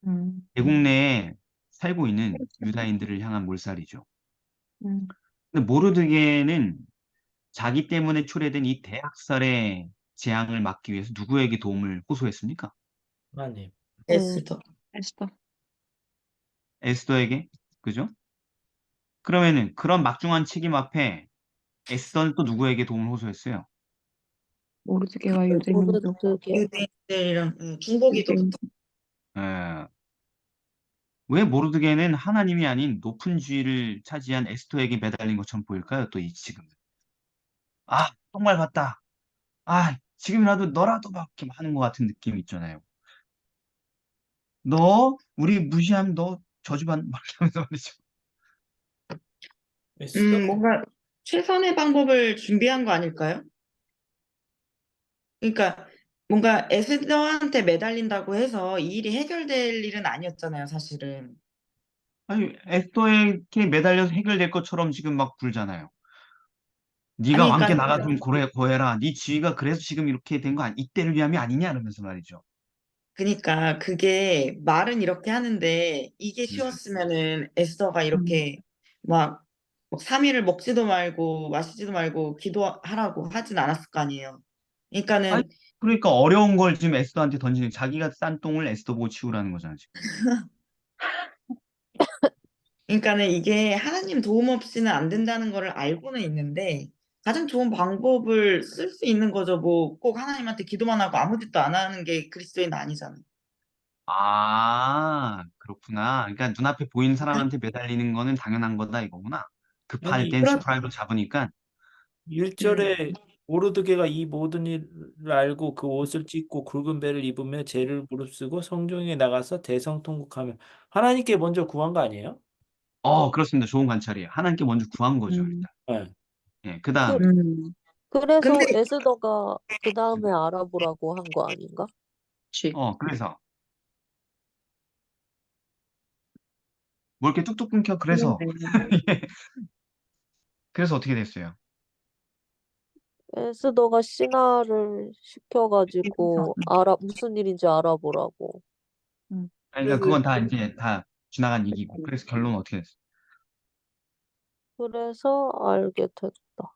음.
대국 내에 살고 있는 유다인들을 향한 몰살이죠.
음.
근데 모르드게는 자기 때문에 초래된 이 대학살의 재앙을 막기 위해서 누구에게 도움을 호소했습니까?
하나님.
에스더.
에스더.
에스더에게? 그죠? 그러면은 그런 막중한 책임 앞에 에스더는 또 누구에게 도움을 호소했어요?
모르드게와 유대민족.
모르드게.
유대인들이랑 중보기도
유대인.
예. 왜 모르드게는 하나님이 아닌 높은 지위를 차지한 에스더에게 매달린 것처럼 보일까요? 또 이 지금. 아, 정말 같다. 아, 지금이라도 너라도 막 이렇게 하는 것 같은 느낌 있잖아요. 너 우리 무시하면 너 저주받는 막 이러면서 말이죠.
에스더?
뭔가 최선의 방법을 준비한 거 아닐까요? 그러니까 뭔가 에스더한테 매달린다고 해서 이 일이 해결될 일은 아니었잖아요, 사실은.
아니, 에스더에게 매달려서 해결될 것처럼 지금 막 굴잖아요. 네가
아니,
왕께
그러니까
나가 좀 고해라. 네 지위가 그래서 지금 이렇게 된 거 아니, 이때를 위함이 아니냐 이러면서 말이죠.
그게 말은 이렇게 하는데 이게
음.
쉬웠으면은 에스더가
음.
이렇게 막 3일을 먹지도 말고 마시지도 말고 기도하라고 하진 않았을 거 아니에요.
아니,
그러니까는
그러니까 어려운 걸 지금 에스더한테 던지는 자기가 싼 똥을 에스더 보고 치우라는 거잖아, 지금.
이게 하나님 도움 없이는 안 된다는 거를 알고는 있는데 가장 좋은 방법을 쓸 수 있는 거죠. 뭐 꼭 하나님한테 기도만 하고 아무 짓도 안 하는 게 그리스도인 아니잖아요.
아, 그렇구나. 그러니까 눈앞에 보이는 사람한테 매달리는 거는 당연한 거다 이거구나. 급할
아니,
땐
그런
지푸라기로 잡으니까.
1절에 모르드게가 이 모든 일을 알고 그 옷을 찢고 굵은 배를 입으며 죄를 무릅쓰고 성중에 나가서 대성통곡하며 하나님께 먼저 구한 거 아니에요?
그렇습니다. 좋은 관찰이에요. 하나님께 먼저 구한 거죠,
음.
일단.
네.
예, 그
그,
다음에.
음.
근데
그래서 에스더가 그 다음에 알아보라고 한 거 아닌가?
그치.
그래서. 뭐 이렇게 뚝뚝 끊겨, 그래서.
그러네.
예, 그래서 어떻게 됐어요?
에스더가 신하를 시켜가지고 무슨 일인지 알아보라고.
음.
그러니까 그건 다 이제 다 지나간 얘기고. 그래서 결론은 어떻게 됐어요?
그래서 알게 됐다.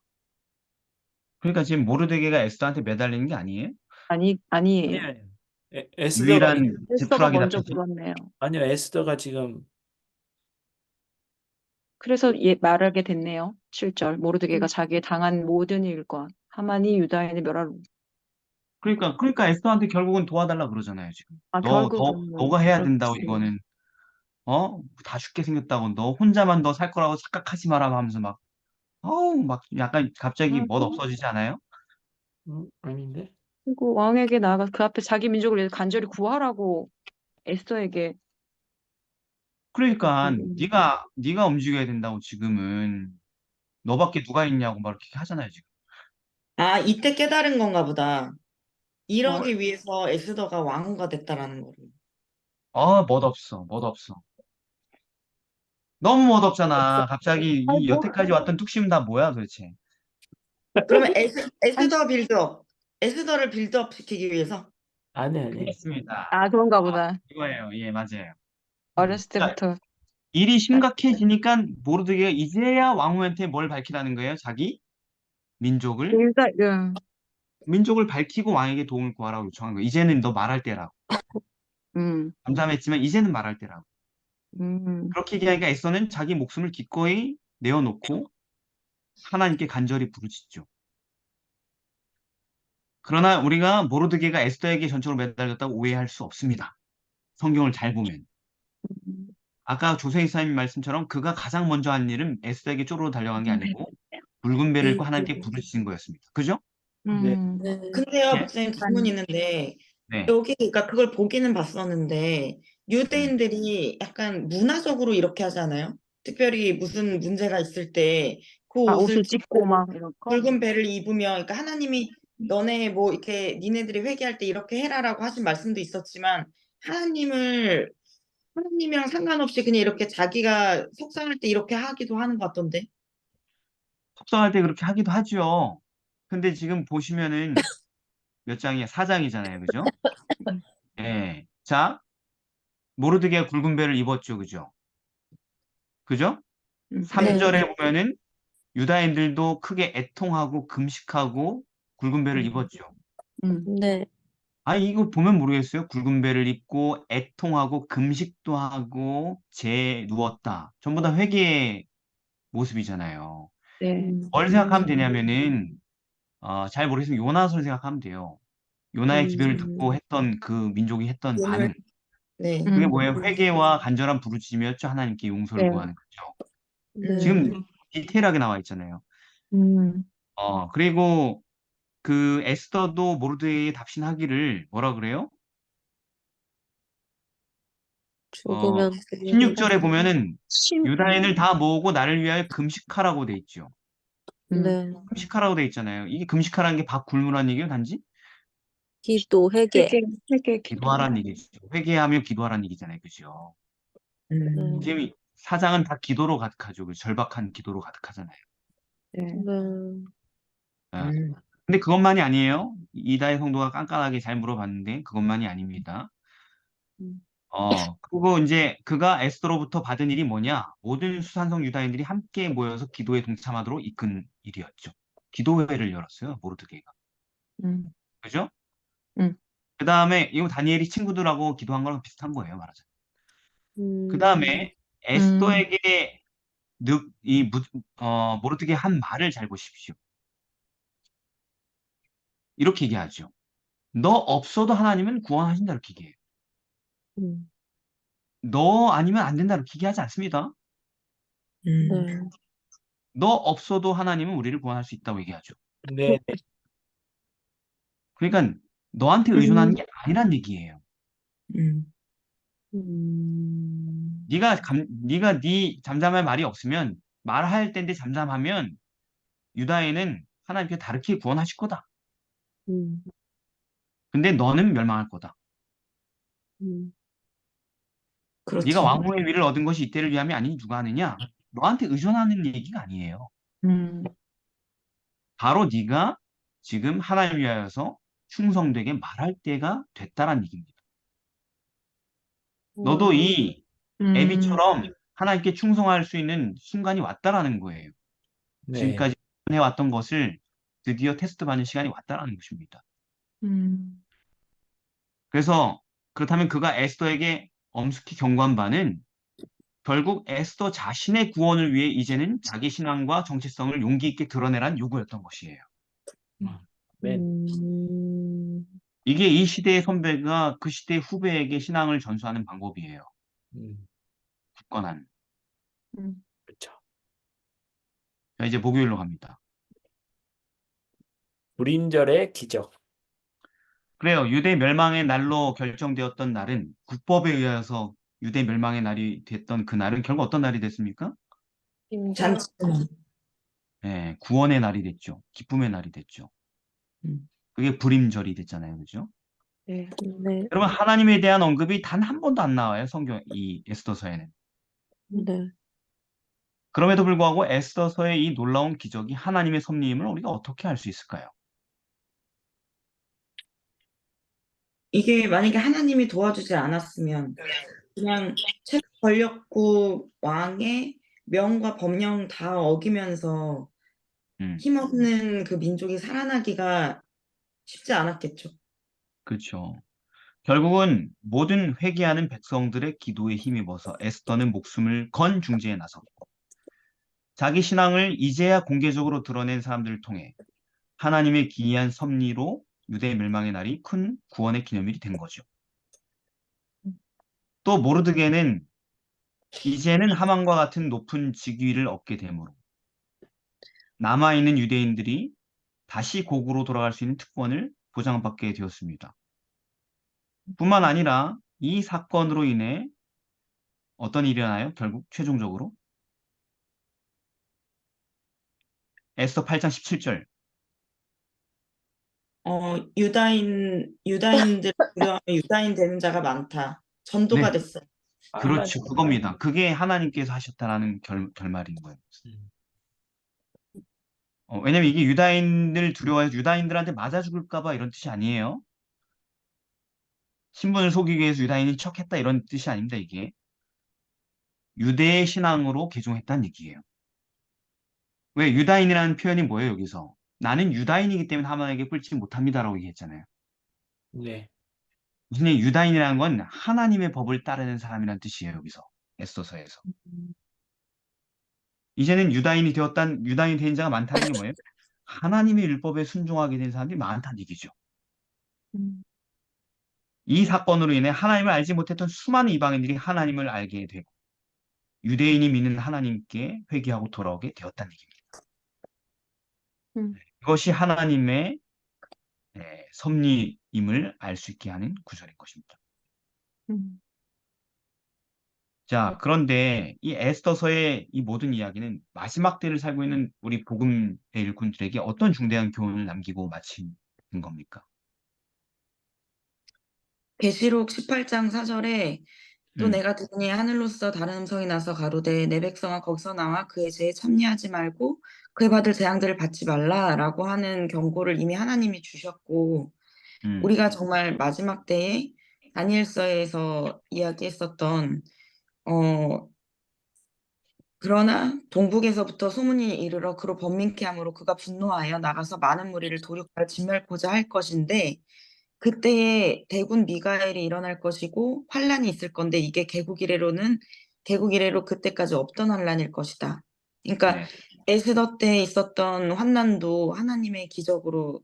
그러니까 지금 모르드게가 에스더한테 매달리는 게 아니에요?
아니,
아니에요.
아니. 에스더가,
유일한
에스더가
지푸라기
먼저
잡혔지?
물었네요.
아니요, 에스더가 지금,
그래서 말하게 됐네요. 7절. 모르드게가 자기의 당한 모든 일과 하만이 유다인을 멸하러.
그러니까 에스더한테 결국은 도와달라 그러잖아요, 지금.
아, 결국은
너가 해야 된다고,
그렇지.
이거는. 다 죽게 생겼다고. 너 혼자만 너 살 거라고 착각하지 마라 하면서 막, 막 약간 갑자기 멋
하고
없어지지 않아요?
아닌데?
그리고 왕에게 나가 그 앞에 자기 민족을 위해서 간절히 구하라고 에스더에게.
그러니까
음.
네가 움직여야 된다고 지금은. 너밖에 누가 있냐고 막 이렇게 하잖아요, 지금.
이때 깨달은 건가 보다.
뭘?
이러기 위해서 에스더가 왕후가 됐다라는 거를.
멋없어, 멋없어. 너무 멋없잖아. 갑자기
아니
이
뭐
여태까지 왔던 뚝심 다 뭐야, 도대체.
그러면
아니,
에스더 빌드업. 에스더를 빌드업 시키기 위해서.
아니.
그렇습니다.
그런가 보다.
이거예요. 예, 맞아요.
음.
어렸을
그러니까
때부터.
일이 심각해지니까 모르드게가 이제야 왕후한테 뭘 밝히라는 거예요? 자기 민족을
일단
민족을 밝히고 왕에게 도움을 구하라고 요청한 거예요. 이제는 너 말할 때라고.
음.
잠잠했지만 이제는 말할 때라고.
음.
그렇게 얘기하니까 에서는 자기 목숨을 기꺼이 내어놓고 하나님께 간절히 부르짖죠. 그러나 우리가 모르드게가 에스더에게 전적으로 매달렸다고 오해할 수 없습니다. 성경을 잘 보면. 아까 조세희 사님 말씀처럼 그가 가장 먼저 한 일은 에스더에게 쪼르르 달려간 게 아니고 붉은 배를 입고 하나님께 부르짖은 거였습니다. 그죠?
네.
네.
근데요,
예?
목사님 질문 있는데
네.
여기 그러니까 그걸 보기는 봤었는데
음.
유대인들이 약간 문화적으로 이렇게 하잖아요. 특별히 무슨 문제가 있을 때 그 옷을
옷을 찢고
찢고
막 이런 거.
붉은 배를 입으며 그러니까 하나님이 너네 뭐 이렇게 니네들이 회개할 때 이렇게 해라라고 하신 말씀도 있었지만 하나님이랑 상관없이 그냥 이렇게 자기가 속상할 때 이렇게 하기도 하는 것 같던데.
속상할 때 그렇게 하기도 하죠. 근데 지금 보시면은 몇 장이야? 4장이잖아요. 그죠? 예. 자, 모르드게가 굵은 배를 입었죠. 그죠? 그죠?
네.
3절에 보면은 유다인들도 크게 애통하고 금식하고 굵은 배를 입었죠.
음.
네.
이거 보면 모르겠어요. 굵은 배를 입고 애통하고 금식도 하고 재 누웠다. 전부 다 회개의 모습이잖아요.
네.
뭘 생각하면 되냐면은 잘 모르겠으면 요나서를 생각하면 돼요. 요나의 기도를 듣고
음.
했던 그 민족이 했던
오늘
반응.
네.
그게 뭐예요? 회개와 간절한 부르짖음이었죠. 하나님께 용서를
네.
구하는 거죠.
네.
지금 디테일하게 나와 있잖아요.
음.
그리고 그 에스더도 모르드에게 답신하기를 뭐라 그래요?
죽으면
16절에 보면은
심,
유다인을 다 모으고 나를 위하여 금식하라고 돼 있죠.
네.
금식하라고 돼 있잖아요. 이게 금식하라는 게 밥 굶으라는 얘기예요, 단지?
기도, 회개.
회개, 기도.
기도하라는 얘기죠. 회개하며 기도하라는 얘기잖아요. 그죠?
네.
지금 이 사장은 다 기도로 가득하죠. 그 절박한 기도로 가득하잖아요.
네.
네.
아,
음.
근데 그것만이 아니에요. 이다의 성도가 깐깐하게 잘 물어봤는데 그것만이 아닙니다.
음.
그리고 이제 그가 에스더로부터 받은 일이 뭐냐? 모든 수산성 유다인들이 함께 모여서 기도에 동참하도록 이끈 일이었죠. 기도회를 열었어요, 모르드게가.
음.
그죠?
음.
그 다음에 이거 다니엘이 친구들하고 기도한 거랑 비슷한 거예요, 말하자면. 그 다음에 에스더에게 모르드게 한 말을 잘 보십시오. 이렇게 얘기하죠. 너 없어도 하나님은 구원하신다 이렇게 얘기해요.
음.
너 아니면 안 된다 이렇게 얘기하지 않습니다.
네.
너 없어도 하나님은 우리를 구원할 수 있다고 얘기하죠.
네.
그러니까 너한테 의존하는 게 아니란 얘기예요.
음.
음.
네가 네 잠잠할 말이 없으면 말할 때인데 잠잠하면 유다인은 하나님께 다르게 구원하실 거다.
음.
근데 너는 멸망할 거다.
음.
네가
그렇죠.
왕후의 위를 얻은 것이 이때를 위함이 아니니 누가 아느냐? 너한테 의존하는 얘기가 아니에요.
음.
바로 네가 지금 하나님 위하여서 충성되게 말할 때가 됐다란 얘기입니다. 너도 이
음.
애비처럼 하나님께 충성할 수 있는 순간이 왔다라는 거예요.
네.
지금까지 해왔던 것을 드디어 테스트받는 시간이 왔다라는 것입니다.
음.
그래서 그렇다면 그가 에스더에게 엄숙히 경고한 바는 결국 에스더 자신의 구원을 위해 이제는 자기 신앙과 정체성을 용기 있게 드러내란 요구였던 것이에요.
네.
이게 이 시대의 선배가 그 시대의 후배에게 신앙을 전수하는 방법이에요.
음.
굳건한.
음.
그렇죠.
자, 이제 목요일로 갑니다.
불임절의 기적.
그래요. 유대 멸망의 날로 결정되었던 날은 국법에 의해서 유대 멸망의 날이 됐던 그 날은 결국 어떤 날이 됐습니까?
잔치.
예, 구원의 날이 됐죠. 기쁨의 날이 됐죠.
음.
그게 불임절이 됐잖아요. 그죠?
네.
네.
여러분, 하나님에 대한 언급이 단 한 번도 안 나와요. 성경 이 에스더서에는.
네.
그럼에도 불구하고 에스더서의 이 놀라운 기적이 하나님의 섭리임을 우리가 어떻게 알 수 있을까요?
이게 만약에 하나님이 도와주지 않았으면 그냥 최고 권력국 왕의 명과 법령 다 어기면서
음,
힘없는 그 민족이 살아나기가 쉽지 않았겠죠.
그렇죠. 결국은 모든 회개하는 백성들의 기도에 힘입어서 에스더는 목숨을 건 중재에 나섰고 자기 신앙을 이제야 공개적으로 드러낸 사람들을 통해 하나님의 기이한 섭리로 유대 멸망의 날이 큰 구원의 기념일이 된 거죠. 또 모르드게는 이제는 하만과 같은 높은 직위를 얻게 되므로 남아있는 유대인들이 다시 고국으로 돌아갈 수 있는 특권을 보장받게 되었습니다. 뿐만 아니라 이 사건으로 인해 어떤 일이 일어나요? 결국 최종적으로 에스더 8장 17절.
유다인들 두려워하며 유다인 되는 자가 많다. 전도가
네,
됐어.
그렇죠. 그겁니다. 그게 하나님께서 하셨다라는 결말인 거예요. 왜냐면 이게 유다인들 두려워해서 유다인들한테 맞아 죽을까 봐 이런 뜻이 아니에요. 신분을 속이기 위해서 유다인인 척했다 이런 뜻이 아닙니다, 이게. 유대의 신앙으로 개종했다는 얘기예요. 왜 유다인이라는 표현이 뭐예요, 여기서? 나는 유다인이기 때문에 하나님에게 꿀지 못합니다라고 얘기했잖아요.
네.
무슨 얘기, 유다인이라는 건 하나님의 법을 따르는 사람이라는 뜻이에요, 여기서. 에스더서에서. 이제는 유다인이 된 자가 많다는 게 뭐예요? 하나님의 율법에 순종하게 된 사람들이 많다는 얘기죠.
음.
이 사건으로 인해 하나님을 알지 못했던 수많은 이방인들이 하나님을 알게 되고 유대인이 믿는 하나님께 회개하고 돌아오게 되었다는 얘기입니다.
음,
이것이 하나님의 섭리임을 알 수 있게 하는 구절인 것입니다.
음,
자, 그런데 이 에스더서의 이 모든 이야기는 마지막 때를 살고 있는 우리 복음의 일꾼들에게 어떤 중대한 교훈을 남기고 마치는 겁니까?
계시록 18장 4절에 또
음,
내가 들으니 하늘로서 다른 음성이 나서 가로되 내 백성아 거기서 나와 그의 죄에 참여하지 말고 그의 받을 재앙들을 받지 말라라고 하는 경고를 이미 하나님이 주셨고
음,
우리가 정말 마지막 때에 다니엘서에서 이야기했었던 어 그러나 동북에서부터 소문이 이르러 그로 번민케 함으로 그가 분노하여 나가서 많은 무리를 도륙하여 진멸코자 할 것인데 그때에 대군 미가엘이 일어날 것이고 환란이 있을 건데 이게 개국 이래로 그때까지 없던 환란일 것이다. 그러니까
네,
에스더 때 있었던 환난도 하나님의 기적으로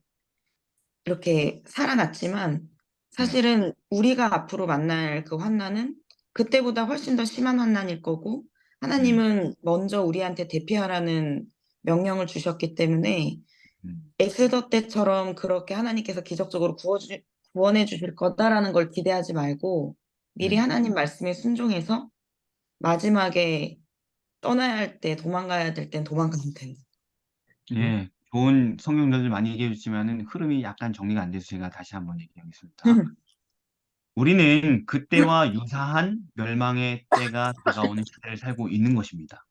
이렇게 살아났지만
네,
사실은 우리가 앞으로 만날 그 환난은 그때보다 훨씬 더 심한 환난일 거고
음,
하나님은 먼저 우리한테 대피하라는 명령을 주셨기 때문에
음,
에스더 때처럼 그렇게 하나님께서 기적적으로 구원해 주실 거다라는 걸 기대하지 말고 미리
음.
하나님 말씀에 순종해서 마지막에 떠나야 할 때 도망가야 될 땐 도망가면 된다.
예, 좋은 성경들을 많이 얘기해 주시면은 흐름이 약간 정리가 안 돼서 제가 다시 한번 얘기하겠습니다. 우리는 그때와 유사한 멸망의 때가 다가오는 시대를 살고 있는 것입니다.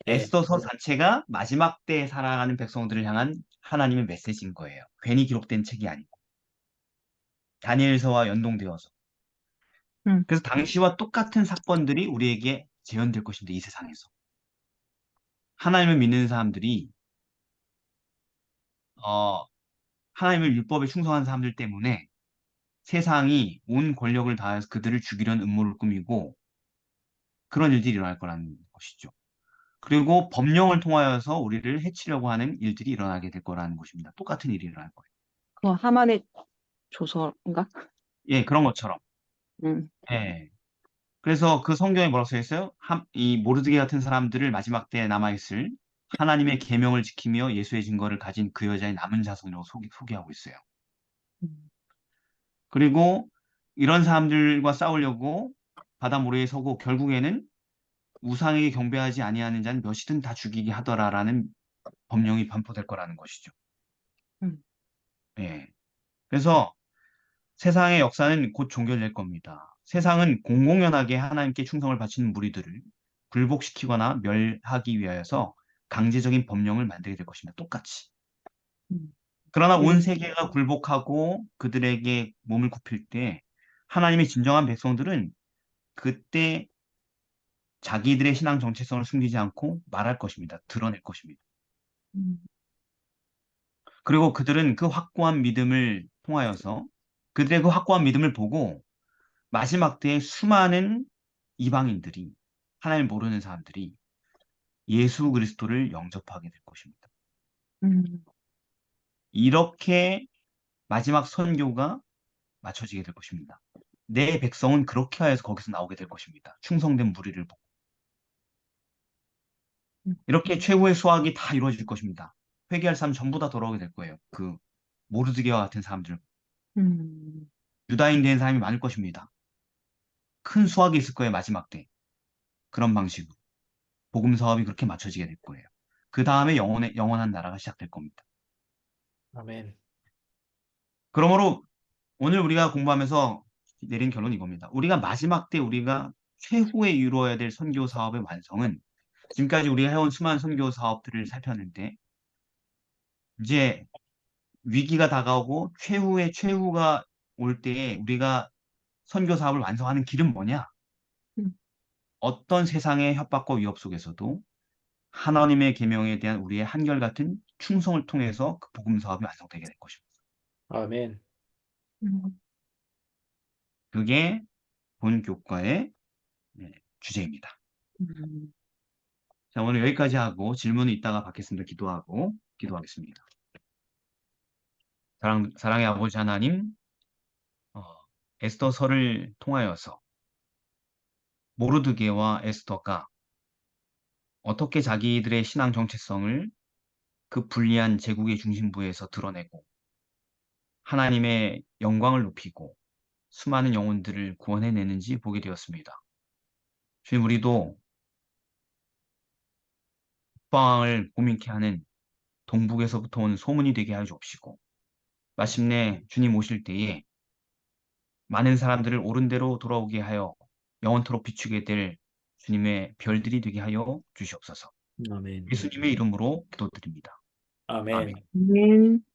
예,
에스더서 자체가 마지막 때에 살아가는 백성들을 향한 하나님의 메시지인 거예요. 괜히 기록된 책이 아니고 다니엘서와 연동되어서.
음,
그래서 당시와 똑같은 사건들이 우리에게 재현될 것입니다. 이 세상에서. 하나님을 믿는 사람들이 어, 하나님을 율법에 충성한 사람들 때문에 세상이 온 권력을 다해서 그들을 죽이려는 음모를 꾸미고 그런 일들이 일어날 거라는 것이죠. 그리고 법령을 통하여서 우리를 해치려고 하는 일들이 일어나게 될 거라는 것입니다. 똑같은 일이 일어날 거예요.
그 하만의 조서인가?
예, 그런 것처럼.
음,
예. 그래서 그 성경에 뭐라고 써 있어요? 이 모르드게 같은 사람들을 마지막 때에 남아있을 하나님의 계명을 지키며 예수의 증거를 가진 그 여자의 남은 자손이라고 소개하고 있어요.
음,
그리고 이런 사람들과 싸우려고 바다 모래에 서고 결국에는 우상에게 경배하지 아니하는 자는 몇이든 다 죽이게 하더라라는 법령이 반포될 거라는 것이죠.
음,
예. 그래서 세상의 역사는 곧 종결될 겁니다. 세상은 공공연하게 하나님께 충성을 바치는 무리들을 굴복시키거나 멸하기 위하여서 강제적인 법령을 만들게 될 것입니다. 똑같이.
음,
그러나 온
음,
세계가 굴복하고 그들에게 몸을 굽힐 때 하나님의 진정한 백성들은 그때 자기들의 신앙 정체성을 숨기지 않고 말할 것입니다. 드러낼 것입니다.
음,
그리고 그들은 그 확고한 믿음을 통하여서 그들의 그 확고한 믿음을 보고 마지막 때에 수많은 이방인들이 하나님을 모르는 사람들이 예수 그리스도를 영접하게 될 것입니다.
음,
이렇게 마지막 선교가 맞춰지게 될 것입니다. 내 백성은 그렇게 하여서 거기서 나오게 될 것입니다. 충성된 무리를 보고. 이렇게 최후의 수학이 다 이루어질 것입니다. 회개할 사람 전부 다 돌아오게 될 거예요. 그 모르드게와 같은 사람들.
음,
유다인 된 사람이 많을 것입니다. 큰 수학이 있을 거예요. 마지막 때. 그런 방식으로. 복음 사업이 그렇게 맞춰지게 될 거예요. 그 다음에 영원한 나라가 시작될 겁니다.
아멘.
그러므로 오늘 우리가 공부하면서 내린 결론이 이겁니다. 우리가 마지막 때 우리가 최후에 이루어야 될 선교 사업의 완성은 지금까지 우리가 해온 수많은 선교 사업들을 살폈는데 이제 위기가 다가오고 최후의 최후가 올 때에 우리가 선교 사업을 완성하는 길은 뭐냐?
음,
어떤 세상의 협박과 위협 속에서도 하나님의 계명에 대한 우리의 한결같은 충성을 통해서 그 복음 사업이 완성되게 될 것입니다.
아멘.
음,
그게 본 교과의 주제입니다.
음.
자, 오늘 여기까지 하고 질문은 이따가 받겠습니다. 기도하겠습니다. 사랑의 아버지 하나님, 어, 에스더서를 통하여서 모르드게와 에스더가 어떻게 자기들의 신앙 정체성을 그 불리한 제국의 중심부에서 드러내고 하나님의 영광을 높이고 수많은 영혼들을 구원해내는지 보게 되었습니다. 주님, 우리도 국방을 고민케 하는 동북에서부터 온 소문이 되게 하여 주옵시고 마침내 주님 오실 때에 많은 사람들을 옳은 대로 돌아오게 하여 영원토록 비추게 될 주님의 별들이 되게 하여 주시옵소서.
아멘.
예수님의 이름으로 기도드립니다.
아멘.
아멘.
아멘.